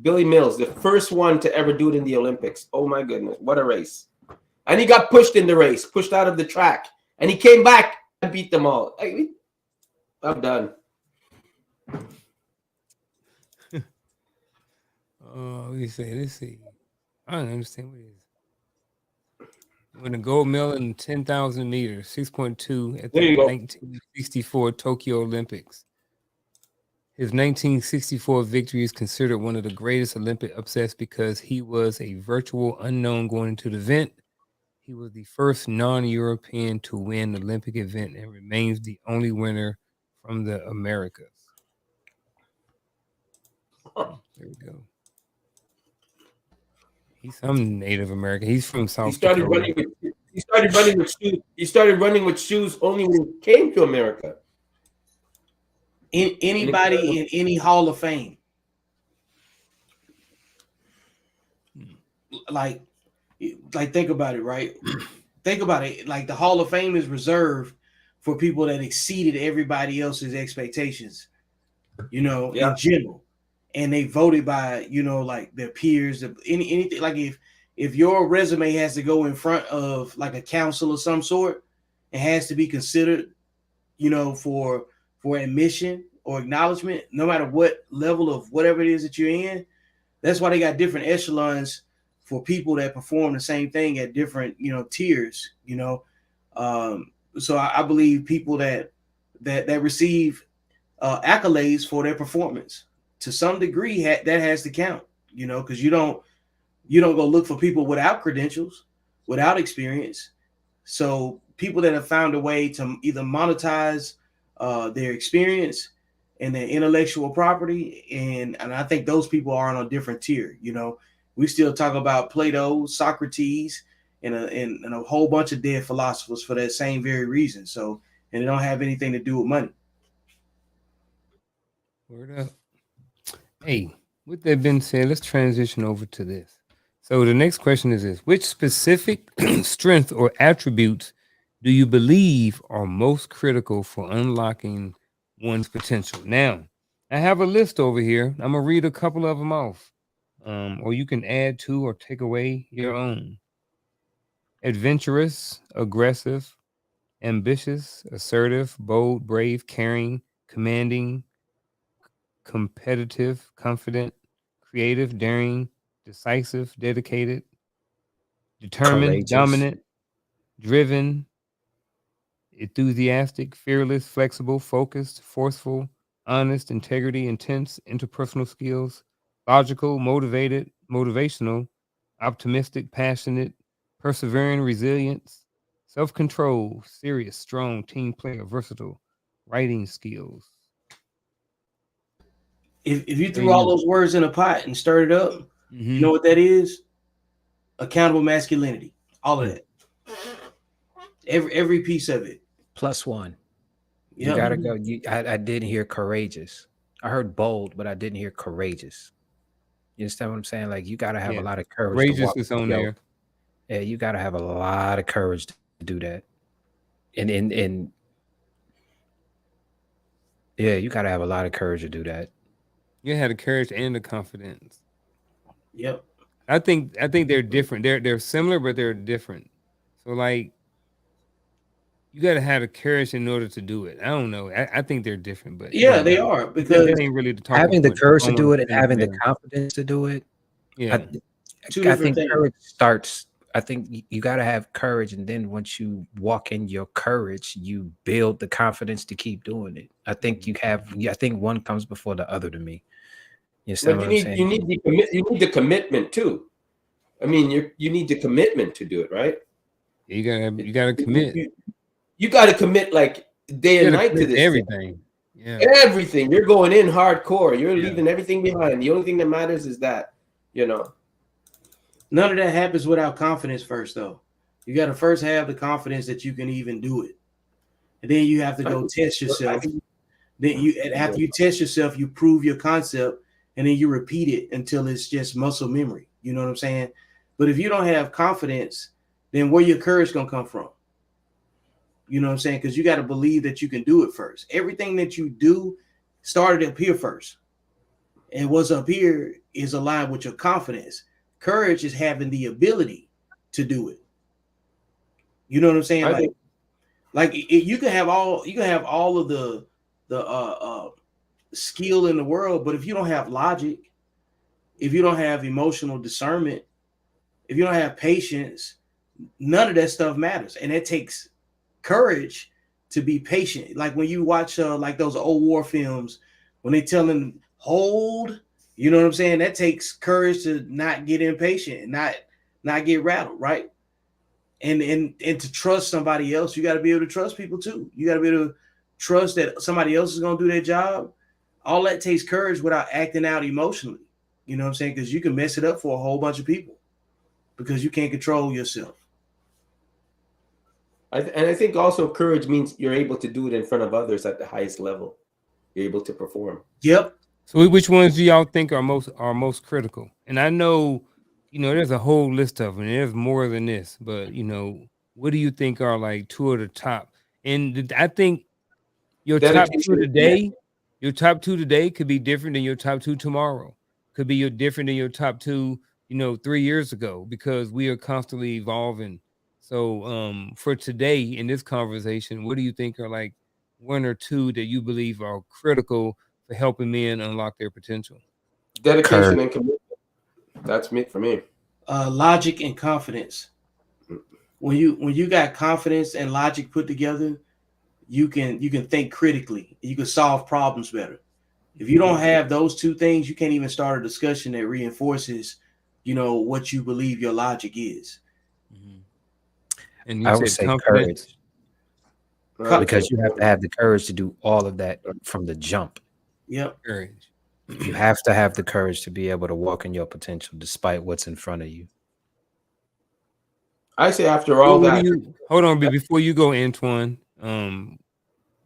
Billy Mills, the first one to ever do it in the Olympics. Oh my goodness, what a race. And he got pushed in the race, pushed out of the track. And he came back and beat them all. I'm done. Oh, let's see. I don't understand what it is. Won a gold medal in 10,000 meters, 6.2 at the 1964 Tokyo Olympics. His 1964 victory is considered one of the greatest Olympic upsets because he was a virtual unknown going into the event. He was the first non-European to win an Olympic event and remains the only winner from the Americas. There we go. He's some Native American. He's from He South started Dakota. running with he started running with shoes. He started running with shoes only when he came to America. Anybody in any Hall of Fame, like think about it, right? Think about it. Like the Hall of Fame is reserved for people that exceeded everybody else's expectations, Yeah. in general, and they voted by, like their peers. Anything like if your resume has to go in front of like a council of some sort, it has to be considered, for admission or acknowledgement, no matter what level of whatever it is that you're in. That's why they got different echelons for people that perform the same thing at different, tiers. So I believe people that receive accolades for their performance to some degree that has to count. Because you don't go look for people without credentials, without experience. So people that have found a way to either monetize their experience and their intellectual property, and I think those people are on a different tier. We still talk about Plato, Socrates, and a whole bunch of dead philosophers for that same very reason. So, and it don't have anything to do with money. Word up. Hey, with that being said, let's transition over to this. So the next question is this: which specific strength or attributes do you believe are most critical for unlocking one's potential? Now, I have a list over here. I'm gonna read a couple of them off, or you can add to or take away your own. Adventurous, aggressive, ambitious, assertive, bold, brave, caring, commanding, competitive, confident, creative, daring, decisive, dedicated, determined, Courageous. dominant, driven, enthusiastic, fearless, flexible, focused, forceful, honest, integrity, intense, interpersonal skills, logical, motivated, motivational, optimistic, passionate, persevering, resilience, self control, serious, strong, team player, versatile, writing skills. If you There threw all you. those words in a pot and stirred it up, you know what that is? Accountable masculinity. All of that. Every piece of it. +1. You Yep. gotta go. I didn't hear courageous. I heard bold, but I didn't hear courageous. You understand what I'm saying? Like you gotta have a Yeah. lot of courage to Courageous walk. is on there. Yeah, you gotta have a lot of courage to do that. And yeah, you gotta have a lot of courage to do that. You had the courage and the confidence. Yep. I think they're different. They're similar, but they're different. So like you gotta have the courage in order to do it. I don't know. I think they're different, but it Yeah, don't they matter. are, That, because that ain't really the talking Having the point. courage I to want do it to and finish having the there. confidence to do it, Yeah. two I different think things. courage starts. I think you got to have courage, and then once you walk in your courage, you build the confidence to keep doing it. I think you have. I think one comes before the other to me. You understand But what I'm saying? you need the commitment too. I mean, you need the commitment to do it, right? You gotta commit. You got to commit like day You and gotta night to commit to this thing. everything. Yeah. Everything. You're going in hardcore. You're Yeah. leaving everything behind. The only thing that matters is that, None of that happens without confidence first, though. You got to first have the confidence that you can even do it. And then you have to go test yourself. Then after you test yourself, you prove your concept, and then you repeat it until it's just muscle memory. You know what I'm saying? But if you don't have confidence, then where your courage gonna come from? You know what I'm saying? Because you got to believe that you can do it first. Everything that you do started up here first. And what's up here is aligned with your confidence. Courage is having the ability to do it. You know what I'm saying? You can have all of the skill in the world, but if you don't have logic, if you don't have emotional discernment, if you don't have patience, none of that stuff matters. And it takes courage to be patient. Like when you watch like those old war films, when they tell them hold, you know what I'm saying? That takes courage to not get impatient and not get rattled, right? And to trust somebody else. You got to be able to trust people too. You got to be able to trust that somebody else is going to do their job. All that takes courage without acting out emotionally. You know what I'm saying? Because you can mess it up for a whole bunch of people. because you can't control yourself. And I think also courage means you're able to do it in front of others at the highest level. You're able to perform. Yep. So which ones do y'all think are most critical? And I know, there's a whole list of them. There's more than this, but what do you think are like two of the top? And I think your top two Dedication and commitment. today, your top two today could be different than your top two tomorrow. Could be your different than your top two, 3 years ago, because we are constantly evolving. So for today in this conversation, what do you think are like one or two that you believe are critical for helping men unlock their potential? Dedication Courage. and commitment. That's me for me. Logic and confidence. When you got confidence and logic put together, you can think critically. You can solve problems better. If you don't have those two things, you can't even start a discussion that reinforces, what you believe your logic is. And you I would said say confidence. courage, Okay. because you have to have the courage to do all of that from the jump. Yep. Courage. You have to have the courage to be able to walk in your potential despite what's in front of you. I say after all What do that, you hold on before you go, Antoine?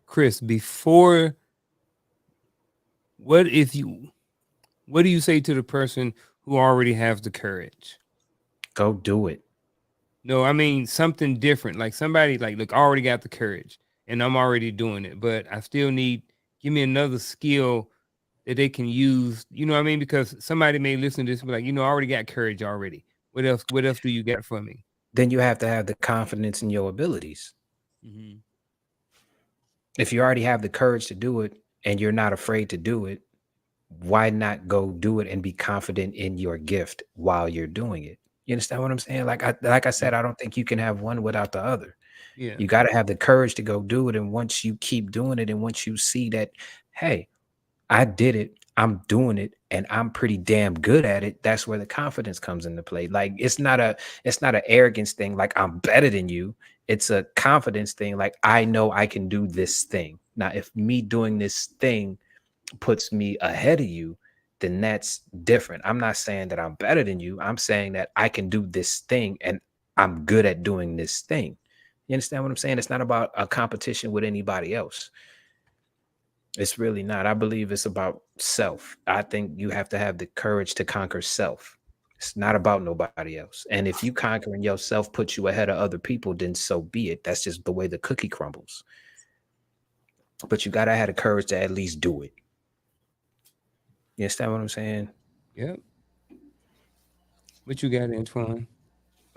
Chris, before what if you what do you say to the person who already has the courage? Go do it. No, I mean something different. Like somebody like, look, I already got the courage and I'm already doing it, but I still need give me another skill that they can use. You know what I mean? Because somebody may listen to this and be like, I already got courage already. What else do you got for me? Then you have to have the confidence in your abilities. Mm-hmm. If you already have the courage to do it and you're not afraid to do it, why not go do it and be confident in your gift while you're doing it? You understand what I'm saying? Like I said, I don't think you can have one without the other. Yeah. You got to have the courage to go do it. And once you keep doing it, and once you see that, hey, I did it, I'm doing it, and I'm pretty damn good at it, that's where the confidence comes into play. Like it's not an arrogance thing, like I'm better than you. It's a confidence thing, like I know I can do this thing. Now, if me doing this thing puts me ahead of you, then that's different. I'm not saying that I'm better than you. I'm saying that I can do this thing and I'm good at doing this thing. You understand what I'm saying? It's not about a competition with anybody else. It's really not. I believe it's about self. I think you have to have the courage to conquer self. It's not about nobody else. And if you conquering yourself puts you ahead of other people, then so be it. That's just the way the cookie crumbles. But you gotta have the courage to at least do it. You understand what I'm saying? Yep. What you got, Antoine?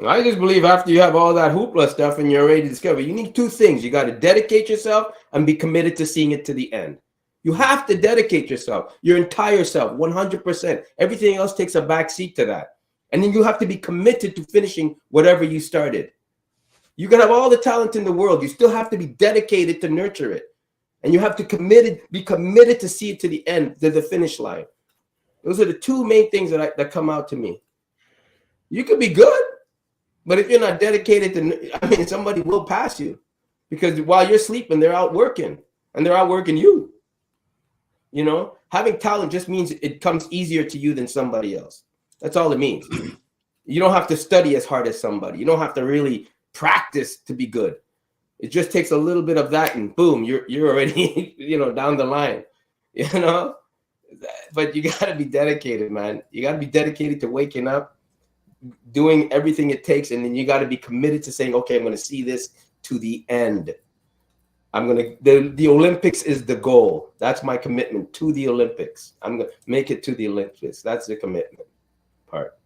I just believe after you have all that hoopla stuff and you're ready to discover, you need two things. You got to dedicate yourself and be committed to seeing it to the end. You have to dedicate yourself, your entire self, 100%. Everything else takes a back seat to that. And then you have to be committed to finishing whatever you started. You can have all the talent in the world. You still have to be dedicated to nurture it. And you have to be committed to see it to the end, to the finish line. Those are the two main things that come out to me. You could be good, but if you're not dedicated to, somebody will pass you, because while you're sleeping, they're out working, and they're outworking you. Having talent just means it comes easier to you than somebody else. That's all it means. You don't have to study as hard as somebody. You don't have to really practice to be good. It just takes a little bit of that, and boom, you're already, down the line. But you got to be dedicated, man. You got to be dedicated to waking up, doing everything it takes, and then you got to be committed to saying, okay, I'm going to see this to the end. The Olympics is the goal. That's my commitment to the Olympics. I'm going to make it to the Olympics. That's the commitment part.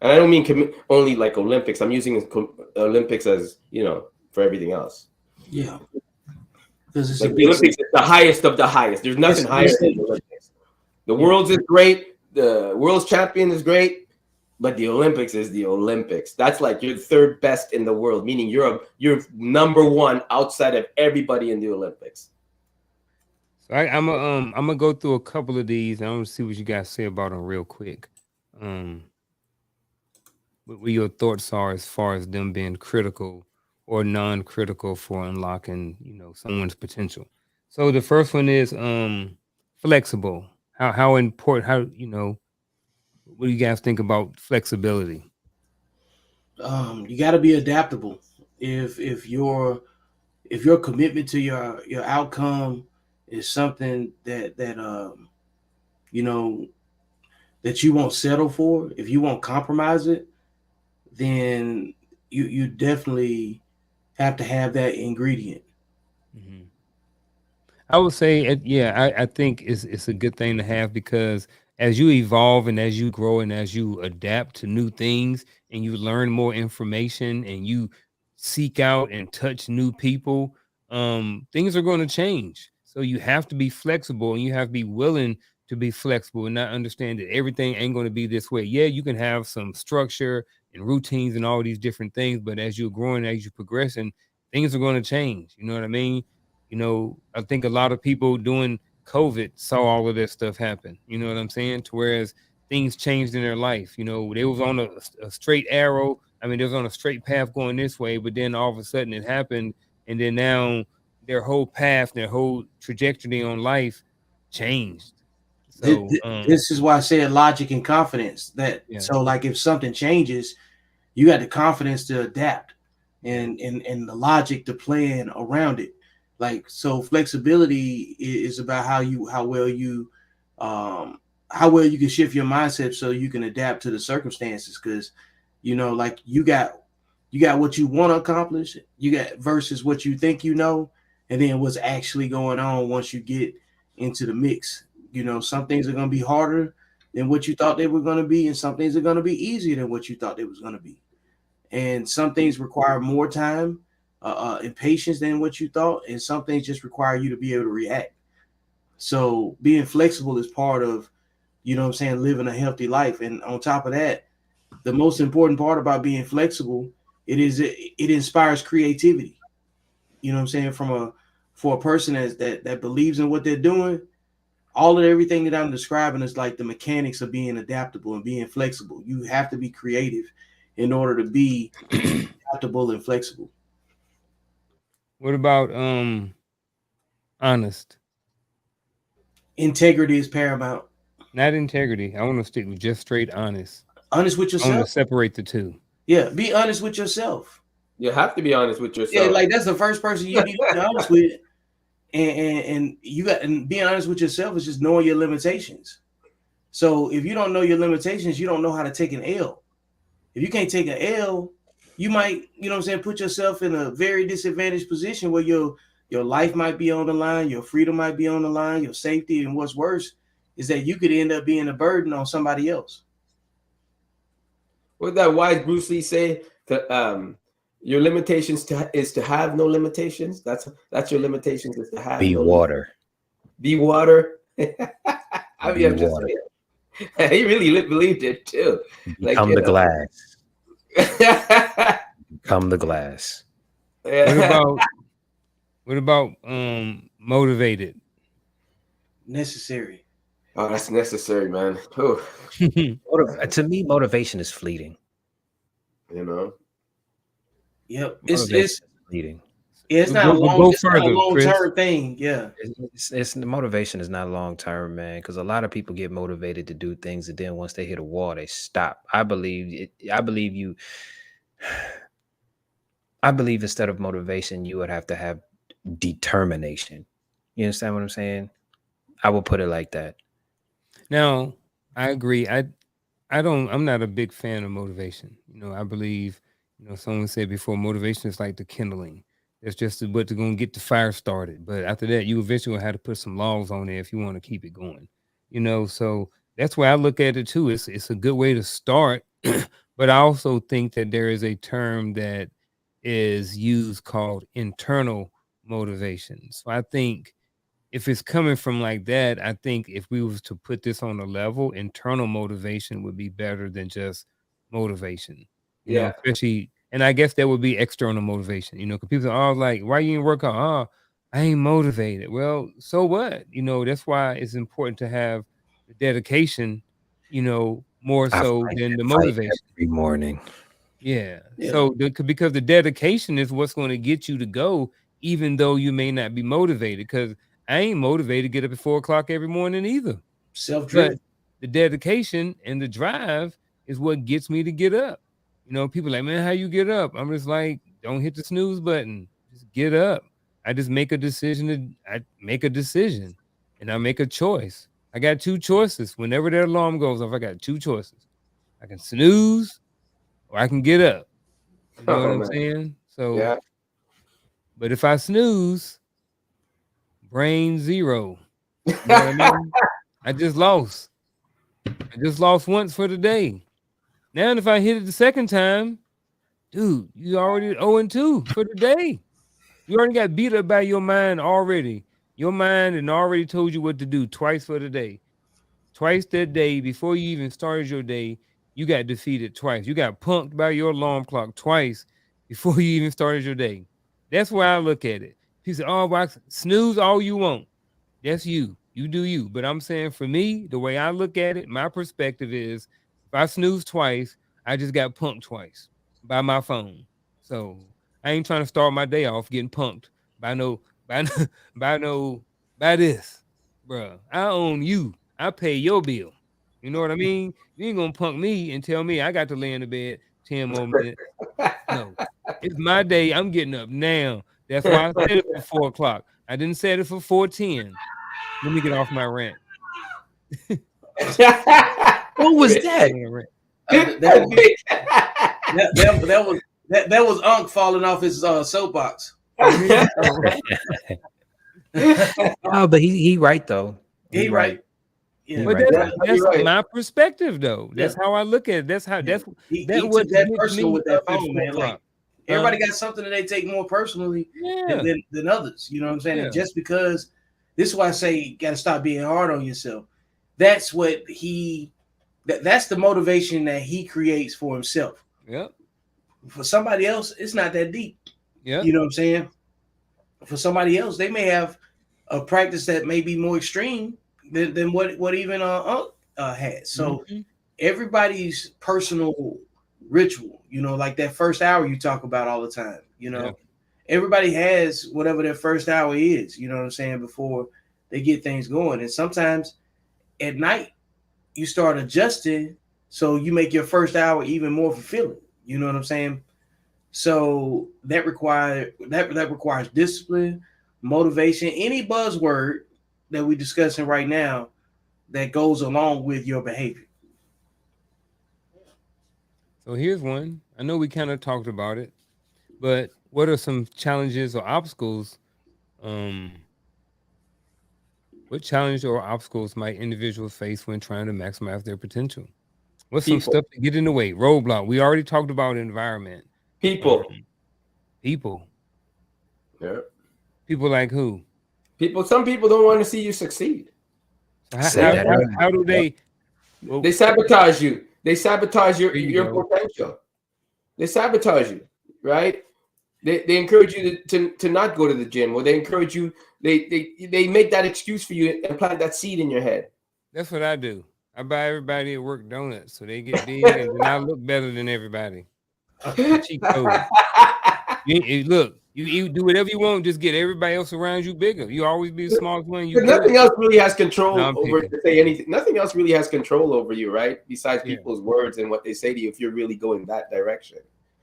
And I don't mean only like Olympics. I'm using Olympics as, for everything else. Yeah. Because it's Like a the big Olympics is the highest of the highest. There's nothing higher than the Olympics. The Worlds is great. The World's champion is great. But the Olympics is the Olympics. That's like you're third best in the world, meaning you're number one outside of everybody in the Olympics. So I'm gonna go through a couple of these. And I'm gonna see what you guys say about them real quick. What your thoughts are as far as them being critical or non-critical for unlocking, someone's potential. So the first one is flexible. How important? What do you guys think about flexibility? You got to be adaptable. If your commitment to your outcome is something that you know that you won't settle for, if you won't compromise it, then you definitely have to have that ingredient. Mhm. I would say, yeah, I think it's a good thing to have because as you evolve and as you grow and as you adapt to new things and you learn more information and you seek out and touch new people, things are going to change. So you have to be flexible and you have to be willing to be flexible and not understand that everything ain't going to be this way. Yeah, you can have some structure and routines and all these different things, but as you're growing, as you're progressing, things are going to change. You know what I mean? I think a lot of people during COVID saw all of that stuff happen. You know what I'm saying? To whereas things changed in their life. They was on a straight arrow. I mean, they was on a straight path going this way, but then all of a sudden it happened, and then now their whole path, their whole trajectory on life changed. This, So, this is why I said logic and confidence. That yeah, so like if something changes, you got the confidence to adapt yeah, and the logic to plan around it. Like so, flexibility is about um, how well you can shift your mindset so you can adapt to the circumstances. Because like you got what you want to accomplish, you got versus what you think and then what's actually going on once you get into the mix. Some things are going to be harder than what you thought they were going to be, and some things are going to be easier than what you thought they was going to be, and some things require more time and patience than what you thought, and some things just require you to be able to react. So being flexible is part of, what I'm saying, living a healthy life. And on top of that, the most important part about being flexible, it inspires creativity. What I'm saying, for a person that believes in what they're doing, all of everything that I'm describing is like the mechanics of being adaptable and being flexible. You have to be creative in order to be adaptable and flexible. what about honest? Integrity is paramount. Not integrity. I want to stick with just straight honest. Honest with I want to yourself. separate the two. Yeah, be honest with yourself. You have to be honest with Yeah, yourself. like that's the first person you need to be honest with. And you got, and being honest with yourself is just knowing your limitations. So if you don't know your limitations, you don't know how to take an L. If you can't take an L, you might, put yourself in a very disadvantaged position where your life might be on the line, your freedom might be on the line, your safety, and what's worse is that you could end up being a burden on somebody else. What did that wise Bruce Lee say? Your limitations is to have no limitations. That's your limitations, is to have Be no water. be water. I mean, Be I'm just water. saying. He really believed it too. Like, Become the glass. Become the glass. What about motivated? Necessary. Oh, that's necessary, man. Oh, To me, motivation is fleeting. you know. Yep. Motivation is fleeting. It's not Go it's not a further, long Chris. term thing. Yeah. It's the motivation is not long term, man. Because a lot of people get motivated to do things, and then once they hit a wall, they stop. I believe you. I believe instead of motivation, you would have to have determination. You understand what I'm saying? I will put it like that. Now, I agree. I'm not a big fan of motivation. I believe, someone said before, motivation is like the kindling. It's just what's going to get the fire started. But after that, you eventually will have to put some logs on there if you want to keep it going. So that's why I look at it too. It's a good way to start, but I also think that there is a term that is used called internal motivation. So I think if it's coming from like that, I think if we was to put this on a level, internal motivation would be better than just motivation. Yeah. Especially, and I guess that would be external motivation. Because people are all like, "Why you ain't work out?" Oh, I ain't motivated. Well, so what? That's why it's important to have the dedication. More I so fight than that the fight motivation. every morning. Yeah. Yeah. So because the dedication is what's going to get you to go, even though you may not be motivated. Because I ain't motivated to get up at 4 o'clock every morning either. Self But driven. the dedication and the drive is what gets me to get up. You know, people like, man, how you get up? I'm just like, don't hit the snooze button. Just get up. I just make a decision. I make a decision, and I make a choice. I got two choices. Whenever that alarm goes off, I got two choices. I can snooze or I can get up. You know what Oh I'm man. saying? So, Yeah. but if I snooze, brain zero. You know what I mean? I just lost. I just lost once for the day. Now, if I hit it the second time, dude, you already 0-2 for the day. You already got beat up by your mind already. Your mind and already told you what to do twice for the day. Twice that day, before you even started your day, you got defeated twice. You got punked by your alarm clock twice before you even started your day. That's where I look at it. He said, oh, box, snooze all you want. That's you. You do you. But I'm saying for me, the way I look at it, my perspective is if I snooze twice, I just got punked twice by my phone. So I ain't trying to start my day off getting punked by no by no by no by this. Bruh, I own you. I pay your bill. You know what I mean? You ain't gonna punk me and tell me I got to lay in the bed 10 more minutes. No. It's my day. I'm getting up now. That's why I said it for 4 o'clock. I didn't set it for 4:10. Let me get off my rant. What was Big- that? That was Unc falling off his soapbox. Oh, but he right though. He right. Yeah, He But right that's, there. that's You're right. my perspective though. That's Yeah. how I look at it. That's how Yeah. that's He that took what that gets personal me with that up at phone, 4 man. Like o'clock. everybody got something that they take more personally Yeah. than others. You know what I'm saying? Yeah. And just because this is why I say you got to stop being hard on yourself. That's what that's the motivation that he creates for himself. Yep. For somebody else, it's not that deep. Yep. You know what I'm saying? For somebody else, they may have a practice that may be more extreme than what even Unc has. So Mhm. everybody's personal ritual, you know, like that first hour you talk about all the time, you know, Yeah. everybody has whatever their first hour is, you know what I'm saying, before they get things going. And sometimes at night you start adjusting so you make your first hour even more fulfilling. You know what I'm saying? So that requires discipline, motivation, any buzzword that we're discussing right now that goes along with your behavior. So here's one. I know we kind of talked about it, but what are some challenges or obstacles? What challenge or obstacles might individuals face when trying to maximize their potential? What's some People. stuff to get in the way? Roadblock. We already talked about environment. People. People. Yeah. People like who? People. Some people don't want to see you succeed. So Said that earlier. how do they? Well, They sabotage you. They sabotage there you your go. potential. They sabotage you, right? They encourage you to not go to the gym, or they encourage you. They make that excuse for you and plant that seed in your head. That's what I do. I buy everybody at work donuts so they get big and then I look better than everybody. Cheat code. Look, you do whatever you want, just get everybody else around you bigger. You always be the smallest one. You But good. nothing else really has No, control I'm over picking. to say anything. Nothing else really has control over you, right? Besides Yeah. people's words and what they say to you if you're really going that direction.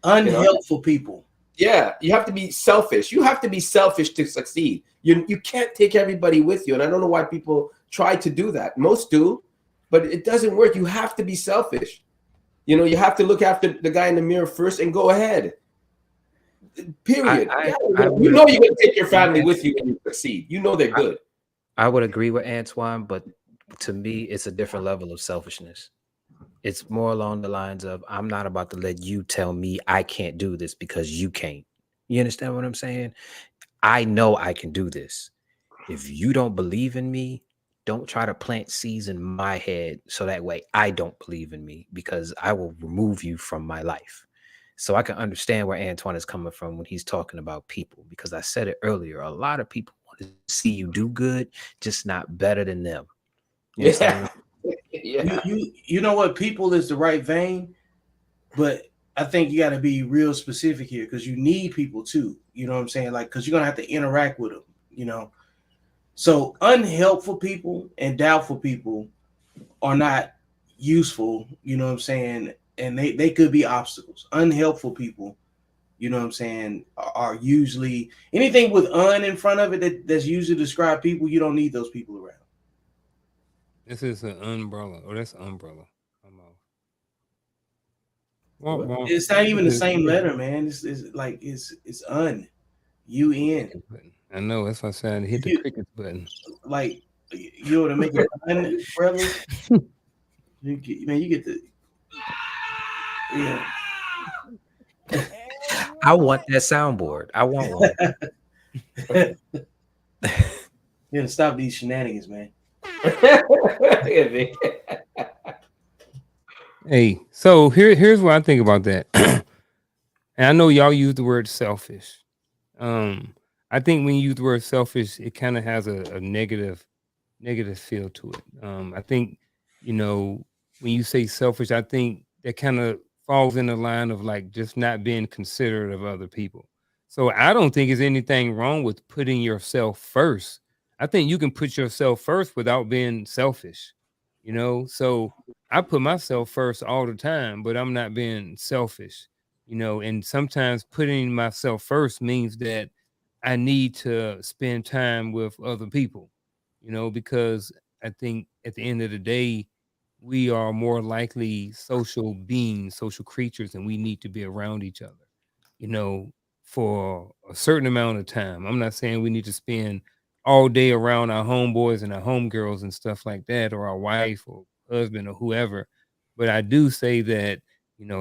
Unhelpful people. Yeah, you have to be selfish. You have to be selfish to succeed. You can't take everybody with you. And I don't know why people try to do that. Most do, but it doesn't work. You have to be selfish. You know, you have to look after the guy in the mirror first and go ahead. Period. I You would- know you're gonna take your family with you when you succeed. You know they're good. I would agree with Antoine, but to me, it's a different level of selfishness. It's more along the lines of I'm not about to let you tell me I can't do this because you can't. You understand what I'm saying? I know I can do this. If you don't believe in me, don't try to plant seeds in my head so that way I don't believe in me because I will remove you from my life. So I can understand where Antoine is coming from when he's talking about people because I said it earlier. A lot of people want to see you do good, just not better than them. You understand? Yeah. You know what? People is the right vein, but I think you got to be real specific here because you need people too. You know what I'm saying? Like, because you're gonna have to interact with them. You know, so unhelpful people and doubtful people are not useful. You know what I'm saying? and they could be obstacles. Unhelpful people, you know what I'm saying, are usually anything with in front of it that's usually describe people. You don't need those people around. This is an umbrella. Oh, that's umbrella. I'm off. Womp What? womp. It's not even the This is same letter, man. It's like it's UN. cricket button. I know. That's why I said hit the You, cricket button. like you know to make it umbrella. Man, you get the yeah. I want that soundboard. I want one. You gotta stop these shenanigans, man. Hey, so here's what I think about that. And I know y'all use the word selfish. I think when you use the word selfish, it kind of has a negative feel to it. I think, when you say selfish, I think that kind of falls in the line of like just not being considerate of other people. So I don't think there's anything wrong with putting yourself first. I think you can put yourself first without being selfish, So I put myself first all the time, but I'm not being selfish, and sometimes putting myself first means that I need to spend time with other people, because I think at the end of the day, we are more likely social beings, social creatures, and we need to be around each other, you know, for a certain amount of time. I'm not saying we need to spend all day around our homeboys and our homegirls and stuff like that, or our wife or husband or whoever. But I do say that,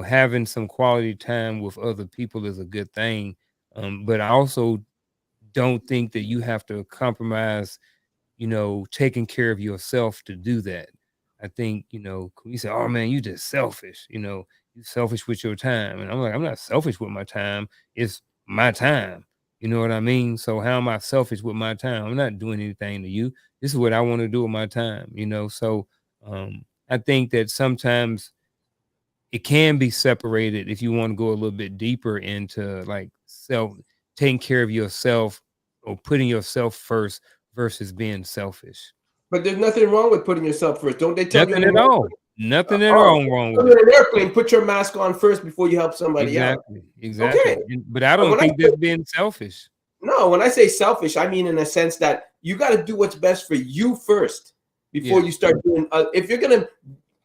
having some quality time with other people is a good thing. But I also don't think that you have to compromise, taking care of yourself to do that. I think, we say, oh man, you just selfish, you selfish with your time. And I'm like, I'm not selfish with my time. It's my time. You know what I mean? So how am I selfish with my time? I'm not doing anything to you. This is what I want to do with my time, So I think that sometimes it can be separated if you want to go a little bit deeper into like taking care of yourself or putting yourself first versus being selfish. But there's nothing wrong with putting yourself first. Don't they tell you on Nothing the at airplane? all. Nothing at Oh, all wrong with on it. an airplane, put your mask on first before you help somebody else. Exactly. Okay. But I don't think that's being selfish. No, when I say selfish, I mean in a sense that you got to do what's best for you first before you start doing. If you're gonna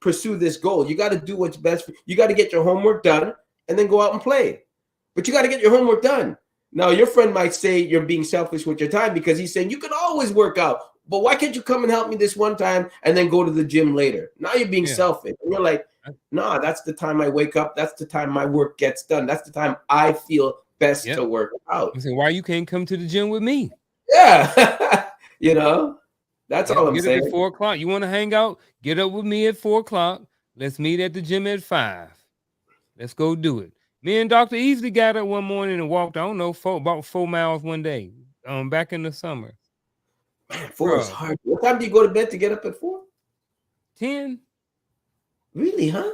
pursue this goal, you got to do what's best for you. Got to get your homework done and then go out and play. But you got to get your homework done. Now, your friend might say you're being selfish with your time because he's saying you can always work out. But why can't you come and help me this one time and then go to the gym later? Now you're being selfish. And you're like, nah, that's the time I wake up. That's the time my work gets done. That's the time I feel best to work out. I'm saying, why you can't come to the gym with me? Yeah. That's all I'm get saying. Up at 4 o'clock. You want to hang out? Get up with me at 4 o'clock. Let's meet at the gym at 5. Let's go do it. Me and Dr. Easley got up one morning and walked, I don't know, about 4 miles one day, back in the summer. Man, 4 is hard. What time do you go to bed to get up at 4? 10. Really, huh?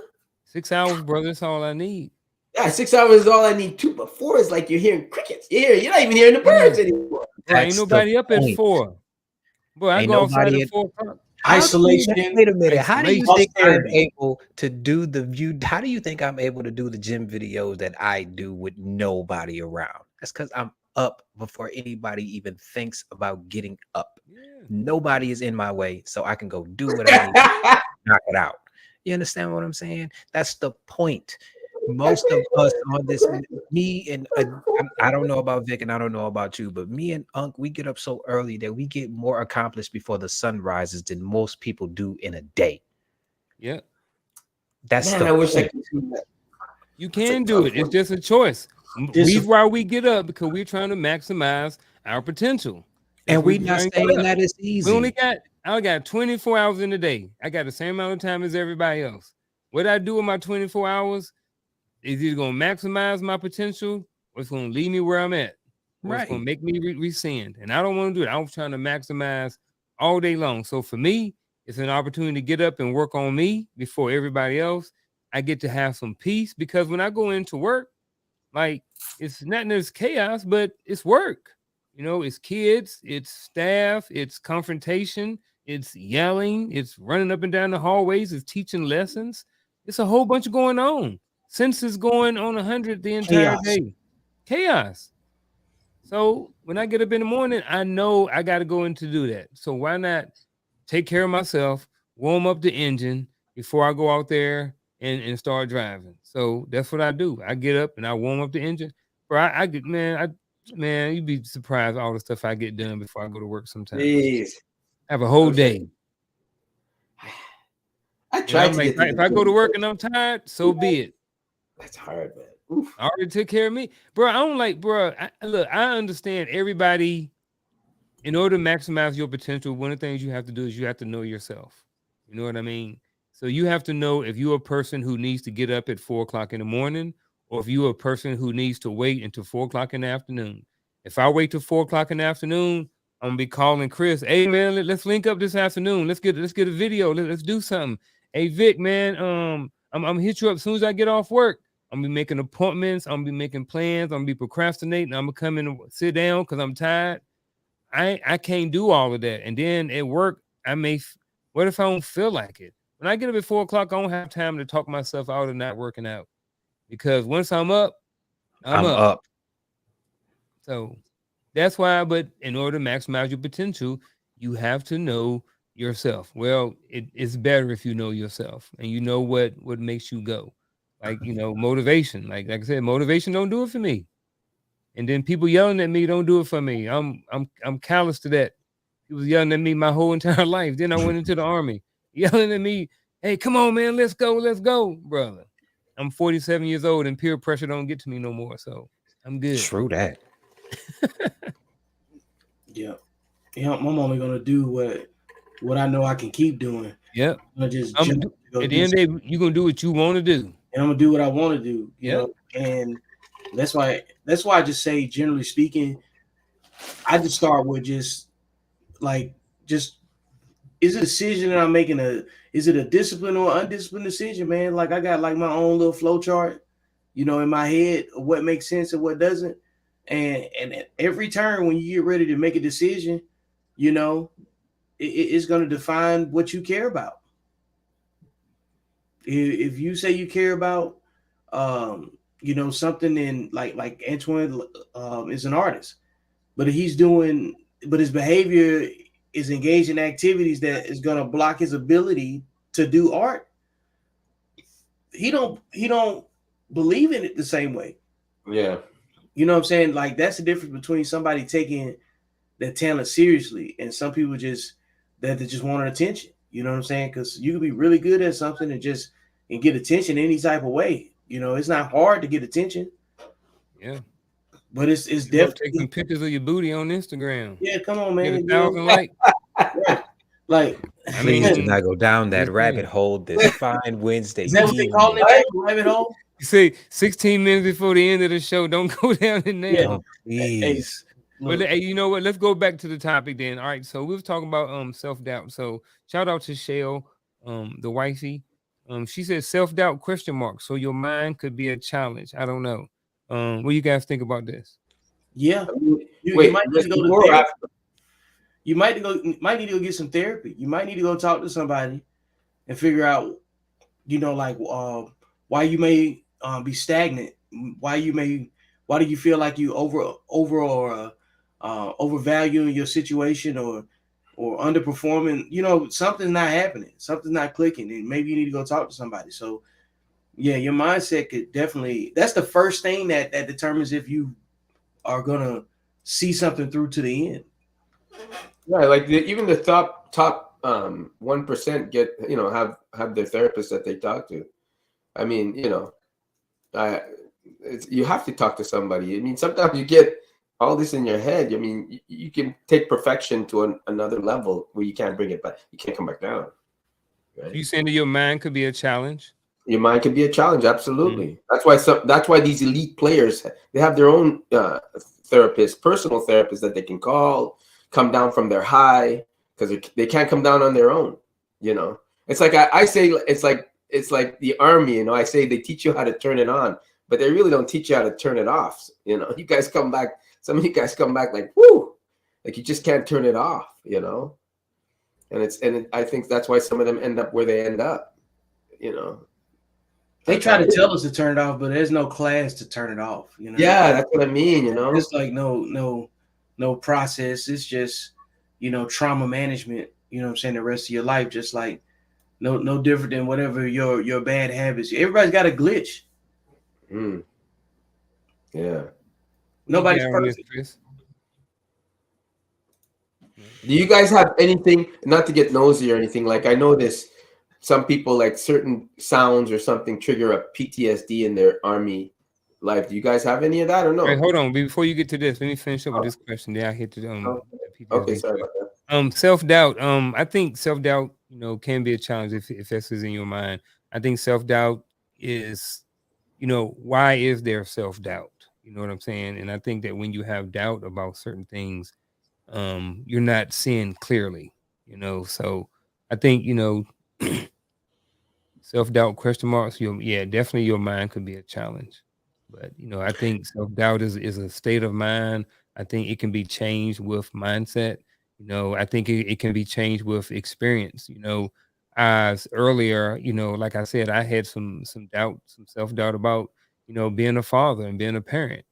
6 hours, brother. That's all I need. Yeah, 6 hours is all I need too. But 4 is like you're hearing crickets. You're not even hearing the birds anymore. Ain't nobody up at 4. Boy, I go outside at 4 o'clock. Isolation. Wait a minute. How do you think I'm Austerity. able to do the view? How do you think I'm able to do the gym videos that I do with nobody around? That's because I'm up before anybody even thinks about getting up. Nobody is in my way, so I can go do what I need to knock it out. You understand what I'm saying? That's the point. Most of us on this, me and I don't know about Vic and I don't know about you, but me and Unc, we get up so early that we get more accomplished before the sun rises than most people do in a day. Yeah. That's Man, I wish I could do that. You can do it. It's just a choice. Reason why we get up because we're trying to maximize our potential. And we're not saying that it's easy. I got 24 hours in a day. I got the same amount of time as everybody else. What I do with my 24 hours is either going to maximize my potential or it's going to leave me where I'm at. Or it's going to make me rescind. And I don't want to do it. I'm trying to maximize all day long. So for me, it's an opportunity to get up and work on me before everybody else. I get to have some peace because when I go into work, like it's not just chaos, but it's work. It's kids, it's staff, it's confrontation, it's yelling, it's running up and down the hallways, it's teaching lessons. It's a whole bunch going on. Census going on 100 the entire Chaos. day. Chaos. So when I get up in the morning, I know I got to go in to do that. So why not take care of myself, warm up the engine before I go out there and start driving. So that's what I do. I get up and I warm up the engine. Bro, I get man, you'd be surprised all the stuff I get done before I go to work sometimes. Jeez. I have a whole Okay. day. I And tried I'm to like, get to if the I go to gym. work and I'm tired, so be it. That's hard, man. Oof. I already took care of me. Bro, I don't like, bro. Look, I understand everybody. In order to maximize your potential, one of the things you have to do is you have to know yourself. You know what I mean? So you have to know if you're a person who needs to get up at 4 o'clock in the morning, or if you're a person who needs to wait until 4 o'clock in the afternoon. If I wait till 4 o'clock in the afternoon, I'm gonna be calling Chris. Hey man, let's link up this afternoon. Let's get a video. Let's do something. Hey Vic, man, I'm gonna hit you up as soon as I get off work. I'm gonna be making appointments. I'm gonna be making plans. I'm gonna be procrastinating. I'm gonna come in and sit down because I'm tired. I can't do all of that. And then at work, what if I don't feel like it? When I get up at 4 o'clock, I don't have time to talk myself out of not working out. Because once I'm up, I'm I'm up. up. So that's why, but in order to maximize your potential, you have to know yourself. Well, it's better if you know yourself and you know what makes you go. Like, motivation. Like I said, motivation don't do it for me. And then people yelling at me don't do it for me. I'm callous to that. People yelling at me my whole entire life. Then I went into the army, yelling at me, "Hey, come on, man, let's go, brother." I'm 47 years old, and peer pressure don't get to me no more, so I'm good. True that. Yeah. Yeah, I'm only gonna do what I know I can keep doing. Yep. I'm gonna just I'm jump do, go at the do end of the day, you're gonna do what you want to do. and I'm gonna do what I want to do, you Yep. know. And that's why I just say, generally speaking, I just start with just is it a decision that I'm making is it a discipline or undisciplined decision, man? Like I got like my own little flow chart, in my head of what makes sense and what doesn't. And at every turn when you get ready to make a decision, it's going to define what you care about. If you say you care about something in like Antoine is an artist, but but his behavior is engaged in activities that is going to block his ability to do art. He don't believe in it the same way. Yeah. You know what I'm saying? Like that's the difference between somebody taking their talent seriously and some people that they just want attention. You know what I'm saying? Because you can be really good at something and get attention any type of way. It's not hard to get attention. Yeah. But it's You go take some definitely, pictures of your booty on Instagram. yeah. Come on, Get man. 1,000 likes. Right. Like, I Please do mean, not go down that just rabbit saying. hole this fine Wednesday is that what they call evening. it? Now? Rabbit hole? You say 16 minutes before the end of the show, don't go down in there. Yeah. Oh, Hey, please. But look, hey, you know what? Let's go back to the topic then. All right. So we was talking about self-doubt. So shout out to Shell, the wifey. She said self-doubt question mark. So your mind could be a challenge. I don't know. What do you guys think about this? yeah. I mean, You wait, might need to go to before or therapy. after? You might need to go get some therapy. You might need to go talk to somebody and figure out, like why you may be stagnant. Why do you feel like you or overvaluing your situation or underperforming? Something's not happening. Something's not clicking, and maybe you need to go talk to somebody. So yeah, your mindset could definitely. That's the first thing that determines if you are gonna see something through to the end. Yeah, like even the top 1% get have their therapist that they talk to. I mean, you have to talk to somebody. I mean, sometimes you get all this in your head. I mean, you can take perfection to another level where you can't bring it back. You can't come back down. Right? You saying that your mind could be a challenge? Your mind can be a challenge. Absolutely. That's why these elite players, they have their own therapist, personal therapist that they can call, come down from their high, because they can't come down on their own. It's like I say, it's like the army. I say they teach you how to turn it on, but they really don't teach you how to turn it off. You guys come back. Some of you guys come back like whoo, like you just can't turn it off. And I think that's why some of them end up where they end up. They try to tell us to turn it off, but there's no class to turn it off. You know. Yeah, that's what I mean. You know, It's like no process. It's just trauma management. You know what I'm saying? The rest of your life, just like no different than whatever your bad habits. Everybody's got a glitch. mm, yeah. What you Nobody's got on this, perfect. Chris? Do you guys have anything? Not to get nosy or anything. Like I know this. Some people like certain sounds or something trigger a PTSD in their army life. Do you guys have any of that or Wait, no? hold on. Before you get to this, let me finish up with Oh, this question. Then I hit oh, the okay, PTSD sorry stuff. about that. Self-doubt. I think self-doubt, can be a challenge if this is in your mind. I think self-doubt is, why is there self-doubt? You know what I'm saying? And I think that when you have doubt about certain things, you're not seeing clearly, So I think, self-doubt question marks, yeah, definitely your mind could be a challenge. But I think self-doubt is a state of mind. I think it can be changed with mindset. I think it can be changed with experience. As earlier, like I said, I had some doubt, some self-doubt about, being a father and being a parent,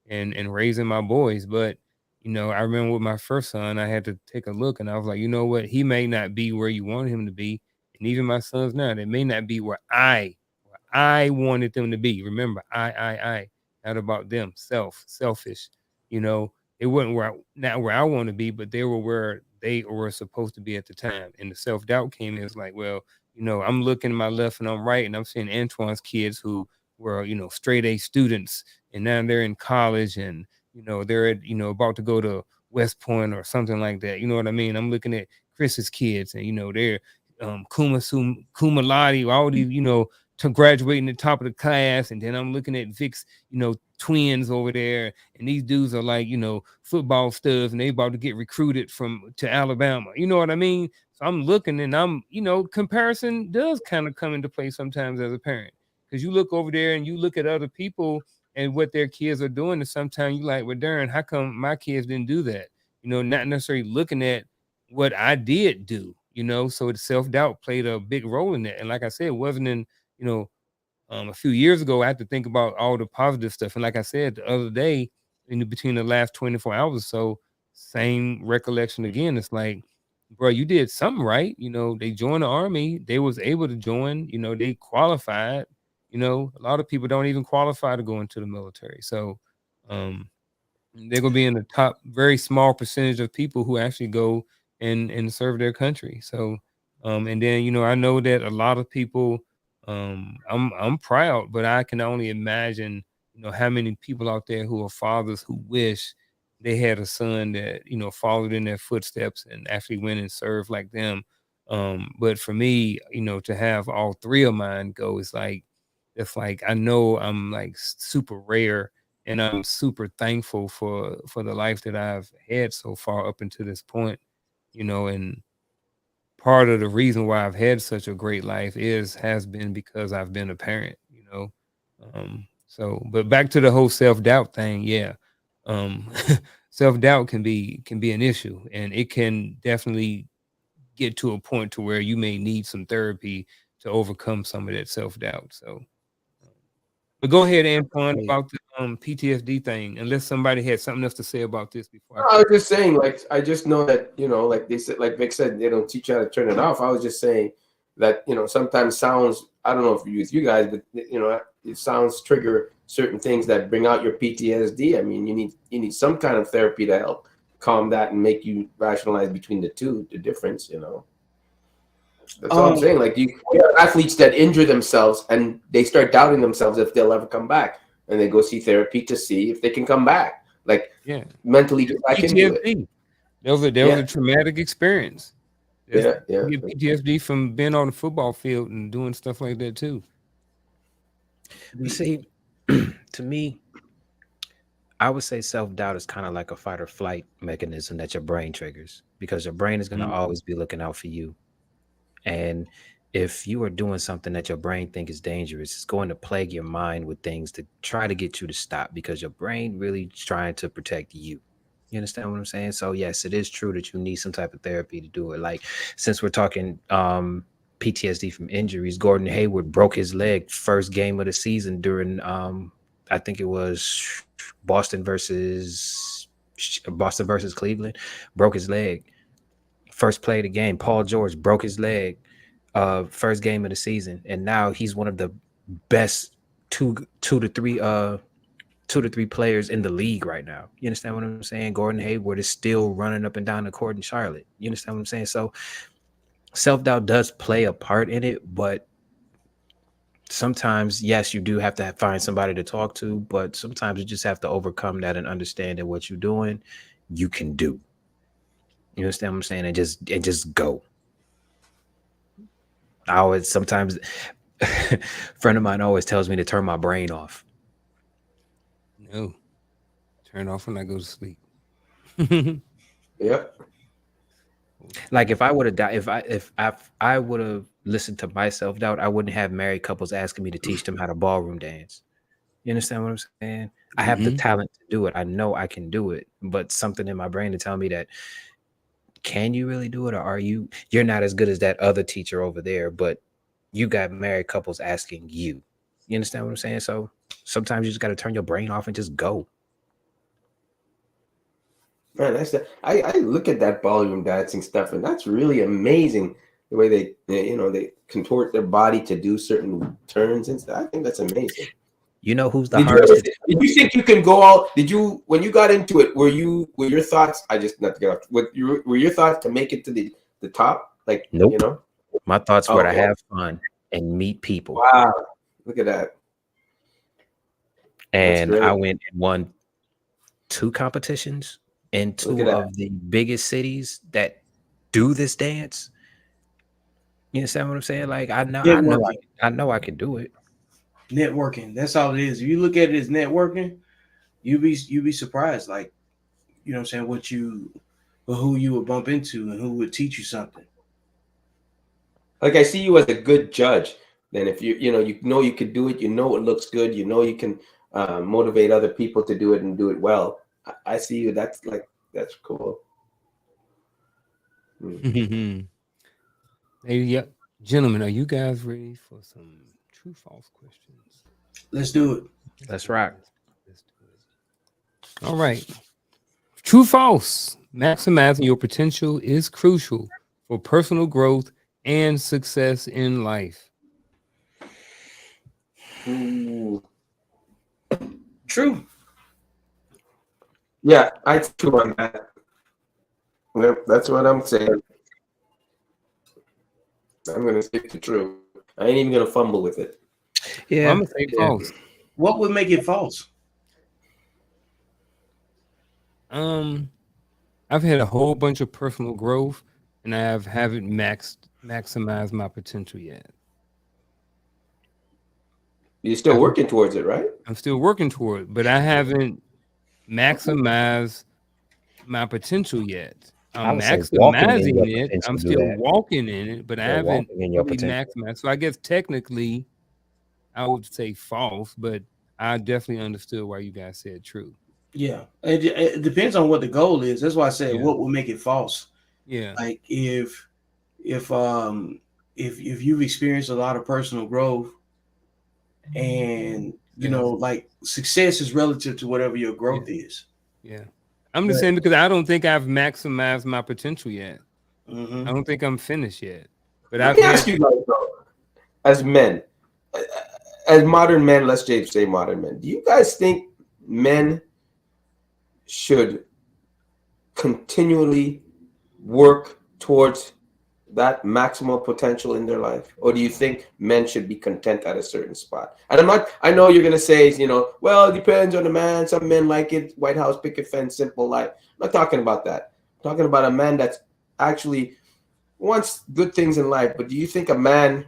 and raising my boys. But I remember with my first son, I had to take a look and I was like, you know what, he may not be where you want him to be, and even my sons now, they may not be where I wanted them to be. Remember, I, not about them, selfish. You know, it wasn't not where I want to be, but they were where they were supposed to be at the time. And the self doubt came in. It's like, well, I'm looking to my left and I'm right, and I'm seeing Antoine's kids who were, straight A students, and now they're in college, and they're about to go to West Point or something like that. You know what I mean? I'm looking at Chris's kids, and they're cum laude, all these, to graduating the top of the class, and then I'm looking at Vic's, twins over there, and these dudes are like, football studs, and they about to get recruited to Alabama. You know what I mean? So I'm looking, and comparison does kind of come into play sometimes as a parent, because you look over there and you look at other people and what their kids are doing, and sometimes you like, well, darn, how come my kids didn't do that? Not necessarily looking at what I did do, so the self-doubt played a big role in that. And like I said, it wasn't in, you know, a few years ago, I had to think about all the positive stuff. And like I said the other day, between the last 24 hours or so, same recollection again. It's like, bro, you did something right. They joined the army, they was able to join, they qualified. A lot of people don't even qualify to go into the military. So they're gonna be in the top very small percentage of people who actually go and serve their country. So and then I know that a lot of people, I'm proud, but I can only imagine how many people out there who are fathers who wish they had a son that followed in their footsteps and actually went and served like them. But for me, to have all three of mine go, is like, it's like, I know I'm like super rare, and I'm super thankful for the life that I've had so far up until this point. And part of the reason why I've had such a great life has been because I've been a parent. So but back to the whole self-doubt thing, yeah. Um self-doubt can be an issue, and it can definitely get to a point to where you may need some therapy to overcome some of that self-doubt. So but go ahead, Antoine, Hey, about the PTSD thing, unless somebody had something else to say about this before I No, I was keep. just saying, like, I just know that, like they said, like Vic said, they don't teach you how to turn it off. I was just saying that, sometimes sounds, I don't know if you with you guys, but it sounds trigger certain things that bring out your PTSD. I mean, you need some kind of therapy to help calm that and make you rationalize between the two, the difference. That's all I'm Um, saying. Like you have athletes that injure themselves and they start doubting themselves if they'll ever come back, and they go see therapy to see if they can come back. Like Yeah, mentally get back into it. PTSD. That was a Yeah, traumatic experience. That's, yeah, yeah. you get PTSD from being on the football field and doing stuff like that too. but the see, to me, I would say self doubt is kind of like a fight or flight mechanism that your brain triggers, because your brain is going to Mm. always be looking out for you. And if you are doing something that your brain think is dangerous, it's going to plague your mind with things to try to get you to stop, because your brain really is trying to protect you. You understand what I'm saying? So yes, it is true that you need some type of therapy to do it. Like, since we're talking PTSD from injuries. Gordon Hayward broke his leg first game of the season during I think it was Boston versus Cleveland. Broke his leg. First play of the game. Paul George broke his leg first game of the season. And now he's one of the best two to three players in the league right now. You understand what I'm saying? Gordon Hayward is still running up and down the court in Charlotte. You understand what I'm saying? So self-doubt does play a part in it, but sometimes, yes, you do have to find somebody to talk to, but sometimes you just have to overcome that and understand that what you're doing, you can do. You understand what I'm saying? And just go. I always sometimes a friend of mine always tells me to turn my brain off. No, turn off when I go to sleep. Yep. Like if I would have died, if I would have listened to my self doubt, I wouldn't have married couples asking me to teach them how to ballroom dance. You understand what I'm saying? I have the Mhm. talent to do it. I know I can do it, but something in my brain to tell me that can you really do it, or are you're not as good as that other teacher over there, but you got married couples asking you. You understand what I'm saying? So sometimes you just got to turn your brain off and just go. Man, I look at that ballroom dancing stuff, and that's really amazing. The way they contort their body to do certain turns and stuff. I think that's amazing. You know who's the Did you hardest to did you think you can go all? Did you when you got into it? Were your thoughts? I just not to get off. Were your thoughts to make it to the top? Like Nope. My thoughts were to Okay. have fun and meet people. Wow, look at that. That's And great. I went and won 2 competitions in Look 2 at that. of the biggest cities that do this dance. You understand what I'm saying? Like Networking. I know I can do it. Networking. That's all it is. If you look at it as networking, you be surprised. Like, you know what I'm saying, who you would bump into and who would teach you something. Like I see you as a good judge. Then if you could do it, it looks good, you can motivate other people to do it and do it well. I see you. That's cool. Hey, yeah, gentlemen, are you guys ready for some true false questions? Let's do it. Let's rock. Let's do it. All right. True false. Maximizing your potential is crucial for personal growth and success in life. Ooh. True. Yeah, I too on that. Yep, that's what I'm saying. I'm gonna stick to true. I ain't even gonna fumble with it. Yeah. Well, I'm gonna say false. What would make it false? I've had a whole bunch of personal growth, and haven't maximized my potential yet. You're still working towards it, right? I'm still working toward it, but I haven't maximized my potential yet. I I'm would say walking in your maximizing it. potential I'm do still that. walking in it, but I Yeah, haven't walking in your really potential. maximized. So I guess technically, I would say false, but I definitely understood why you guys said true. Yeah. It depends on what the goal is. That's why I said Yeah. what would make it false. Yeah. Like if if you've experienced a lot of personal growth and like success is relative to whatever your growth is. Yeah. I'm just But saying because I don't think I've maximized my potential yet. mhm. I don't think I'm finished yet. But Let I've me ask had you guys though, as men, as modern men, let's just say modern men. Do you guys think men should continually work towards that maximal potential in their life, or do you think men should be content at a certain spot? And I know you're gonna say, well, it depends on the man. Some men like it, White House picket fence, simple life. I'm not talking about that. I'm talking about a man that's actually wants good things in life. But do you think a man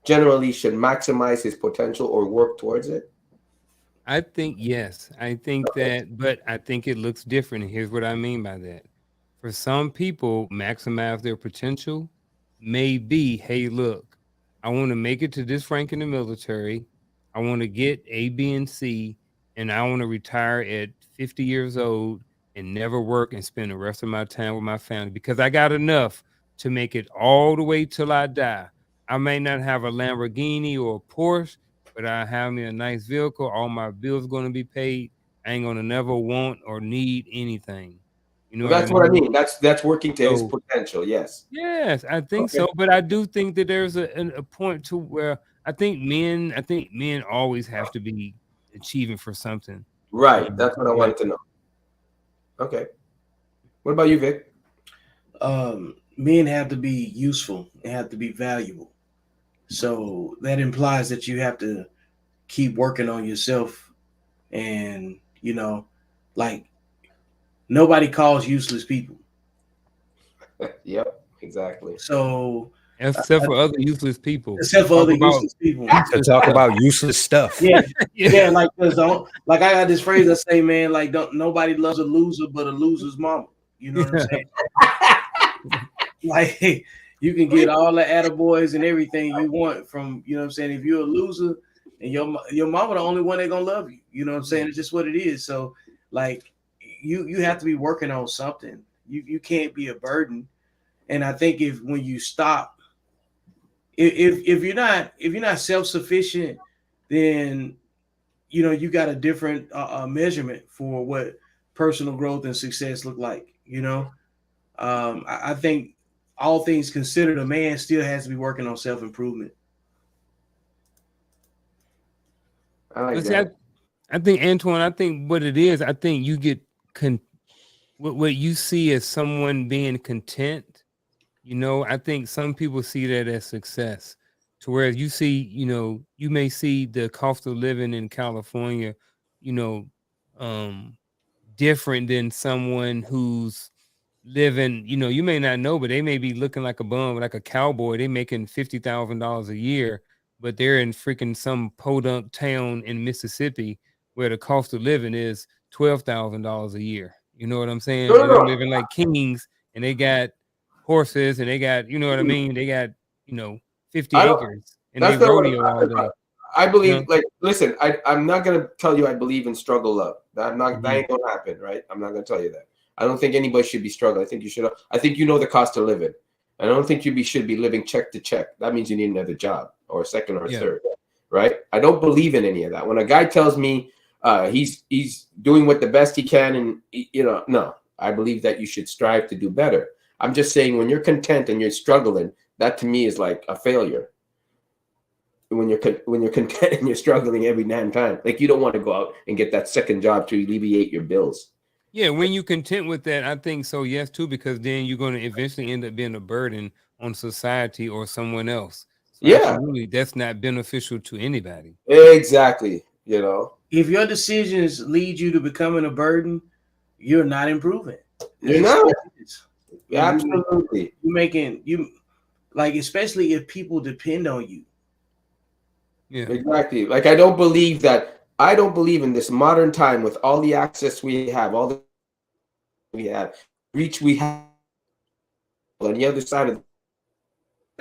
generally should maximize his potential or work towards it? I think yes. I think that, but I think it looks different. And here's what I mean by that. For some people, maximize their potential may be, hey, look, I want to make it to this rank in the military. I want to get A, B, and C, and I want to retire at 50 years old and never work and spend the rest of my time with my family because I got enough to make it all the way till I die. I may not have a Lamborghini or a Porsche, but I have me a nice vehicle. All my bills going to be paid. I ain't going to never want or need anything. You know Well, what I that's what I mean? mean. That's working to his So potential. Yes. yes, I think Okay. so. But I do think that there's a point to where I think men always have to be achieving for something. Right. That's what I But wanted to know. Okay. What about you, Vic? Men have to be useful and have to be valuable. So that implies that you have to keep working on yourself, and like nobody calls useless people. Yep. Exactly. So except for other useless people who except for talk other about useless people. To useless talk stuff. about useless stuff. Yeah, Yeah. yeah, like like I got this phrase I say, man, like don't nobody loves a loser but a loser's mama. You know what I'm saying? Like you can get all the attaboys and everything you want from, you know what I'm saying? If you're a loser and your mama the only one that gonna love you. You know what I'm saying? It's just what it is. So like you have to be working on something. You can't be a burden. And I think if when you stop, if you're not self-sufficient, then you got a different measurement for what personal growth and success look like. I think all things considered, a man still has to be working on self-improvement. I like But see, I, that. I think Antoine, I think what it is, I think you get what you see as someone being content. I think some people see that as success. To where you see, you may see the cost of living in California, you know, um, different than someone who's living, you may not know, but they may be looking like a bum, like a cowboy. They making $50,000 a year, but they're in freaking some podunk town in Mississippi where the cost of living is $12,000 a year. You know what I'm No, saying? no, And they're no. living like kings, and they got horses, and they got, you know what I mean? They got, you know, 50 I don't. acres, and they That's not what I'm rodeo all talking about. day. I You know? believe, like, listen, I'm not gonna tell you I believe in struggle love. That Mhm. ain't gonna happen, right? I'm not gonna tell you that. I don't think anybody should be struggling. I think you should. I think you know the cost of living. I don't think should be living check to check. That means you need another job or a second or a Yeah. third, right? I don't believe in any of that. When a guy tells me he's doing what the best he can, and no, I believe that you should strive to do better. I'm just saying when you're content and you're struggling, that to me is like a failure. When you're content and you're struggling every damn time, like you don't want to go out and get that second job to alleviate your bills. Yeah, when you content with that, I think so, yes, too, because then you're going to eventually end up being a burden on society or someone else. So Yeah, absolutely, that's not beneficial to anybody. exactly. You know, If your decisions lead you to becoming a burden, you're not improving. It's you're just not. what it is. Absolutely. You making you like, especially if people depend on you. Yeah. Exactly. Like I don't believe in this modern time with all the access we have, all the we have, reach we have on the other side of.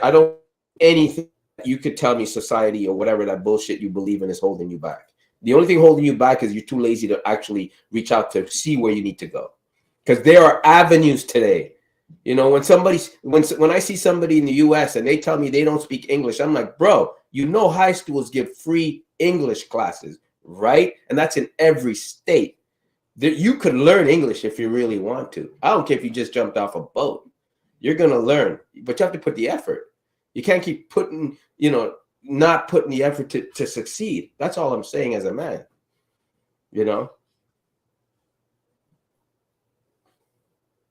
I don't anything you could tell me society or whatever that bullshit you believe in is holding you back. The only thing holding you back is you're too lazy to actually reach out to see where you need to go. Because there are avenues today. When I see somebody in the US and they tell me they don't speak English, I'm like, bro, high schools give free English classes, right? And that's in every state. You could learn English if you really want to. I don't care if you just jumped off a boat. You're gonna learn, but you have to put the effort. You can't keep not putting the effort to succeed. That's all I'm saying as a man. You know,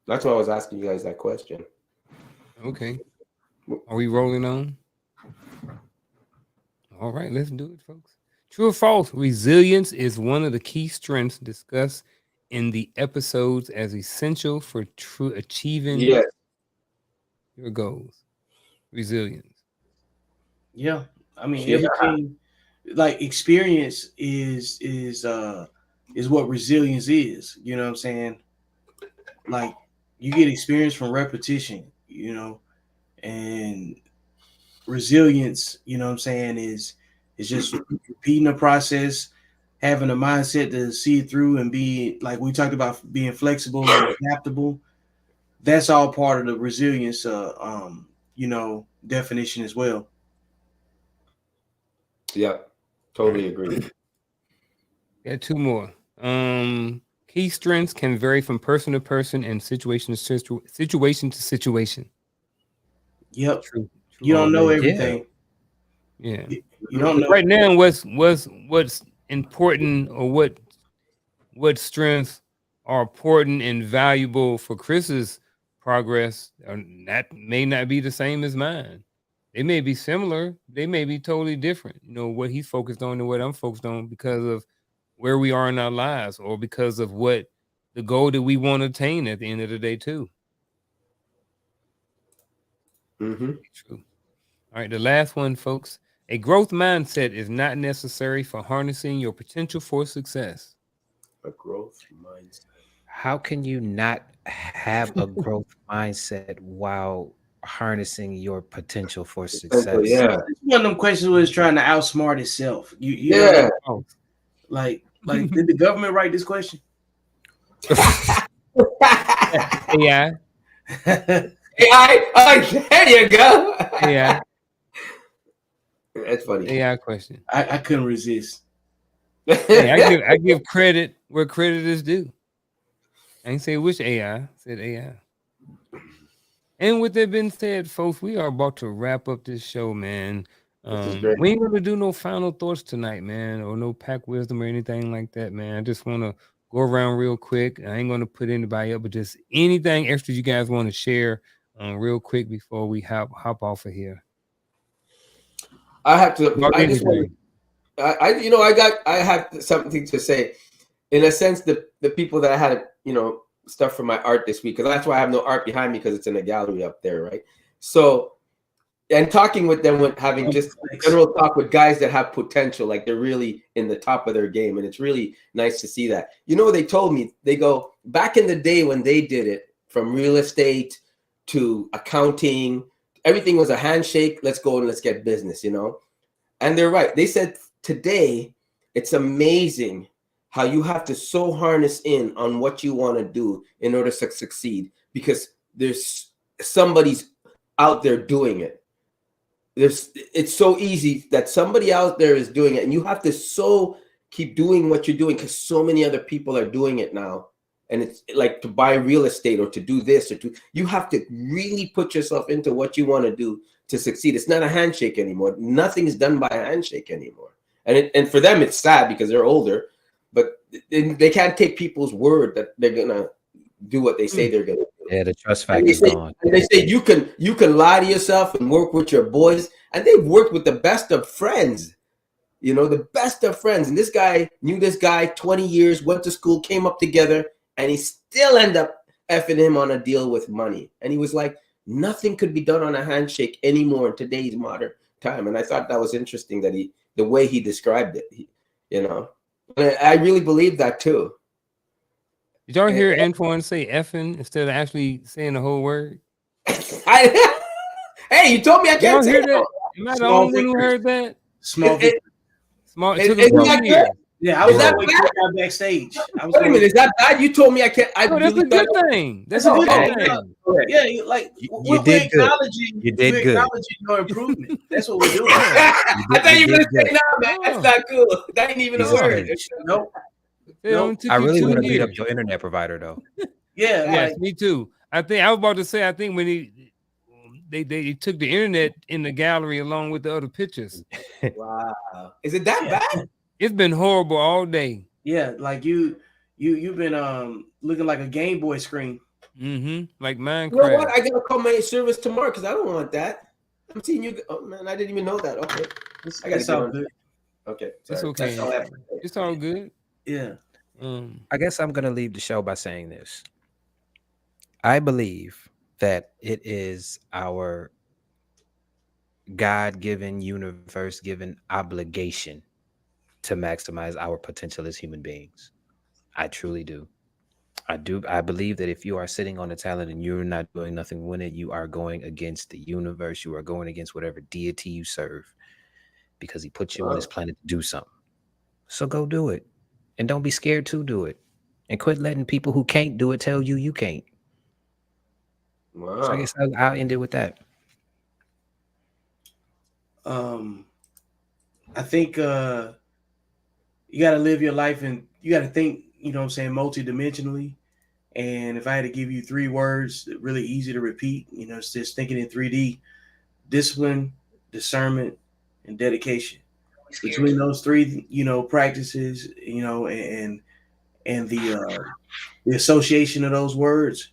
that's why I was asking you guys that question. Okay. Are we rolling on? All right, let's do it, folks. True or false? Resilience is one of the key strengths discussed in the episodes as essential for true achieving Yes. your goals. Resilience. Yeah. I mean, Yeah. everything like experience is what resilience is. You know what I'm saying? Like you get experience from repetition, and resilience, what I'm saying, is just repeating the process, having a mindset to see it through and be like we talked about being flexible and adaptable. That's all part of the resilience definition as well. Yeah, totally agree. Got two more. Key strengths can vary from person to person and situation to situation. Yep. True. You True all don't know day. Yeah. everything. Yeah. You don't know. Right now, what's important, or what strengths are important and valuable for Chris's progress, that may not be the same as mine. They may be similar. They may be totally different. You know, what he's focused on and what I'm focused on, because of where we are in our lives, or because of what the goal that we want to attain at the end of the day too. Mm-hmm. True. All right, the last one, folks. A growth mindset is not necessary for harnessing your potential for success. A growth mindset. How can you not have a growth mindset while harnessing your potential for Potential, success? yeah, It's one of them questions where it's trying to outsmart itself. You know, yeah. Oh. like did the government write this question? AI. AI. Oh, there you go. AI. That's funny. AI question. I couldn't resist. Hey, I give credit where credit is due. I ain't say which AI. I said AI. And with that being said, folks, we are about to wrap up this show, man. This is great. We ain't gonna do no final thoughts tonight, man, or no pack wisdom or anything like that, man. I just want to go around real quick. I ain't gonna put anybody up, but just anything extra you guys want to share, real quick before we hop off of here. I have to. About I just want. anything. I have something to say. In a sense, the people that I had, stuff for my art this week, because that's why I have no art behind me, because it's in a gallery up there, right? So, and talking with them, with having just general talk with guys that have potential, like they're really in the top of their game, and it's really nice to see that. You know what they told me? They go, back in the day when they did it, from real estate to accounting, everything was a handshake. Let's go and let's get business, And they're right. They said today it's amazing how you have to so harness in on what you want to do in order to succeed, because there's somebody's out there doing it. It's so easy that somebody out there is doing it, and you have to so keep doing what you're doing because so many other people are doing it now. And it's like to buy real estate or to do this you have to really put yourself into what you want to do to succeed. It's not a handshake anymore. Nothing is done by a handshake anymore. And for them, it's sad because they're older, but they can't take people's word that they're gonna do what they say they're gonna do. Yeah, the trust And factor is gone. they say you can lie to yourself and work with your boys, and they've worked with the best of friends. The best of friends. And this guy knew this guy 20 years, went to school, came up together, and he still ended up effing him on a deal with money. And he was like, nothing could be done on a handshake anymore in today's modern time. And I thought that was interesting that the way he described it, And I really believe that too. Did y'all hear Antoine say effing instead of actually saying the whole word? Hey, you told me I can't Y'all say hear that. that? Am I the only one who heard that? Small victory. Small. It Isn't took us that two years. Yeah, I was that going to wait backstage. I was Wait a minute, is that bad? You told me I can't. I No, that's really a good thought. thing. That's a Oh, good okay. thing. Yeah, You did good. You did we're good. acknowledging your improvement. That's what we're doing. I thought you were going to say, no, man, No. that's not cool. That ain't even He's a a word. snitch. Nope. It only took I you really 2 want to beat years. up your internet provider though. Yeah, Yes, like me too. I was about to say. I think when they took the internet in the gallery along with the other pictures. Wow. Is it that bad? It's been horrible all day. yeah, like you've been looking like a Game Boy screen. Like You know Minecraft. what? I got to call my service tomorrow because I don't want that. I'm seeing you. Oh, man, I didn't even know that. Okay. I got to It's get all on. good. Okay. It's Sorry. okay. That's all I have to say. It's all good. Yeah. I guess I'm going to leave the show by saying this. I believe that it is our God-given, universe-given obligation to maximize our potential as human beings. I truly do. I believe that if you are sitting on a talent and you're not doing nothing with it, you are going against the universe. You are going against whatever deity you serve because he put you on this planet to do something. So go do it. And don't be scared to do it. And quit letting people who can't do it tell you you can't. Wow. So I guess I'll end it with that. I think you got to live your life and you got to think, you know what I'm saying, multidimensionally. And if I had to give you three words, really easy to repeat, you know, it's just thinking in 3D: discipline, discernment, and dedication. Between those three, you know, practices, you know, and the association of those words,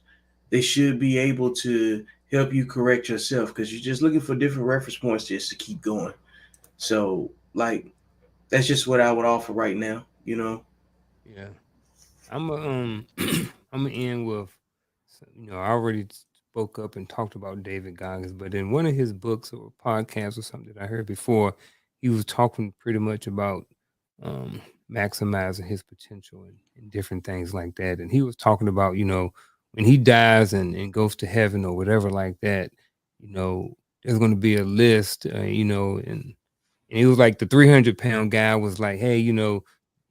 they should be able to help you correct yourself because you're just looking for different reference points just to keep going. So, like, that's just what I would offer right now, you know. Yeah. I'm a, I'm gonna end with, I already spoke up and talked about David Goggins, but in one of his books or podcasts or something that I heard before, he was talking pretty much about um, maximizing his potential and different things like that. And he was talking about, when he dies and goes to heaven or whatever like that, there's going to be a list, and it was like the 300-pound guy was like, hey,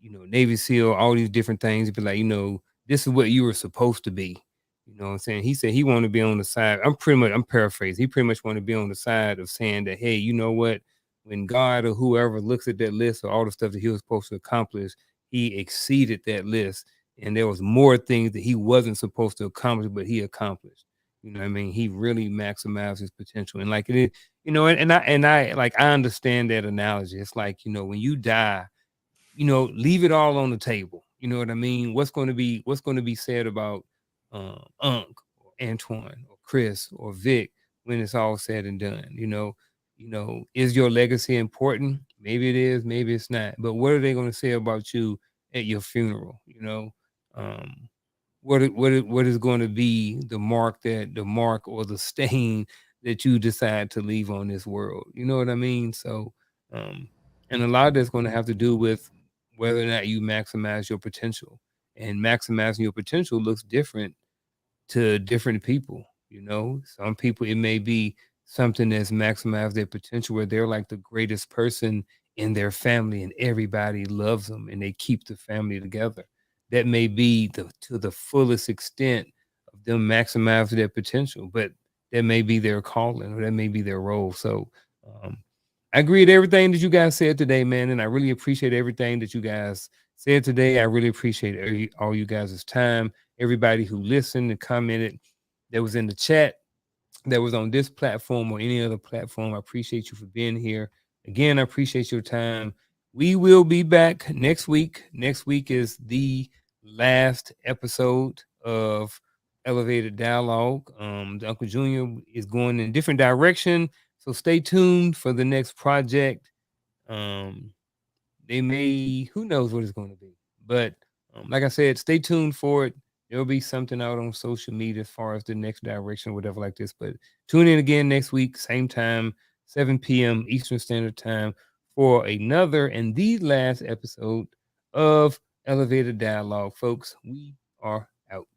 Navy SEAL, all these different things. He'd be like, this is what you were supposed to be. You know what I'm saying? He said he wanted to be on the side. I'm paraphrasing. He pretty much wanted to be on the side of saying that, hey, you know what? When God or whoever looks at that list of all the stuff that he was supposed to accomplish, he exceeded that list. And there was more things that he wasn't supposed to accomplish, but he accomplished. You know what I mean? He really maximized his potential. And like it is, and I like I understand that analogy. It's like, when you die, leave it all on the table. You know what I mean? What's going to be said about Unc or Antoine or Chris or Vic when it's all said and done? Is your legacy important? Maybe it is, maybe it's not. But what are they going to say about you at your funeral? Um, what is going to be the mark or the stain that you decide to leave on this world? You know what I mean? So, um, and a lot of that's going to have to do with whether or not you maximize your potential. And maximizing your potential looks different to different people. Some people, it may be something that's maximized their potential where they're like the greatest person in their family and everybody loves them and they keep the family together. That may be to the fullest extent of them maximizing their potential, but that may be their calling or that may be their role. So, um, I agree with everything that you guys said today, man, and I really appreciate everything that you guys said today. I really appreciate all you guys' time, everybody who listened and commented, that was in the chat, that was on this platform or any other platform. I appreciate you for being here. Again, I appreciate your time. We will be back next week. Next week is the last episode of Elevated Dialogue. The Uncle Junior is going in a different direction, so stay tuned for the next project. Um, they may, who knows what it's going to be, but like I said, stay tuned for it. There'll be something out on social media as far as the next direction, whatever like this. But tune in again next week, same time, 7 p.m. Eastern Standard Time, for another and the last episode of Elevated Dialogue. Folks, we are out.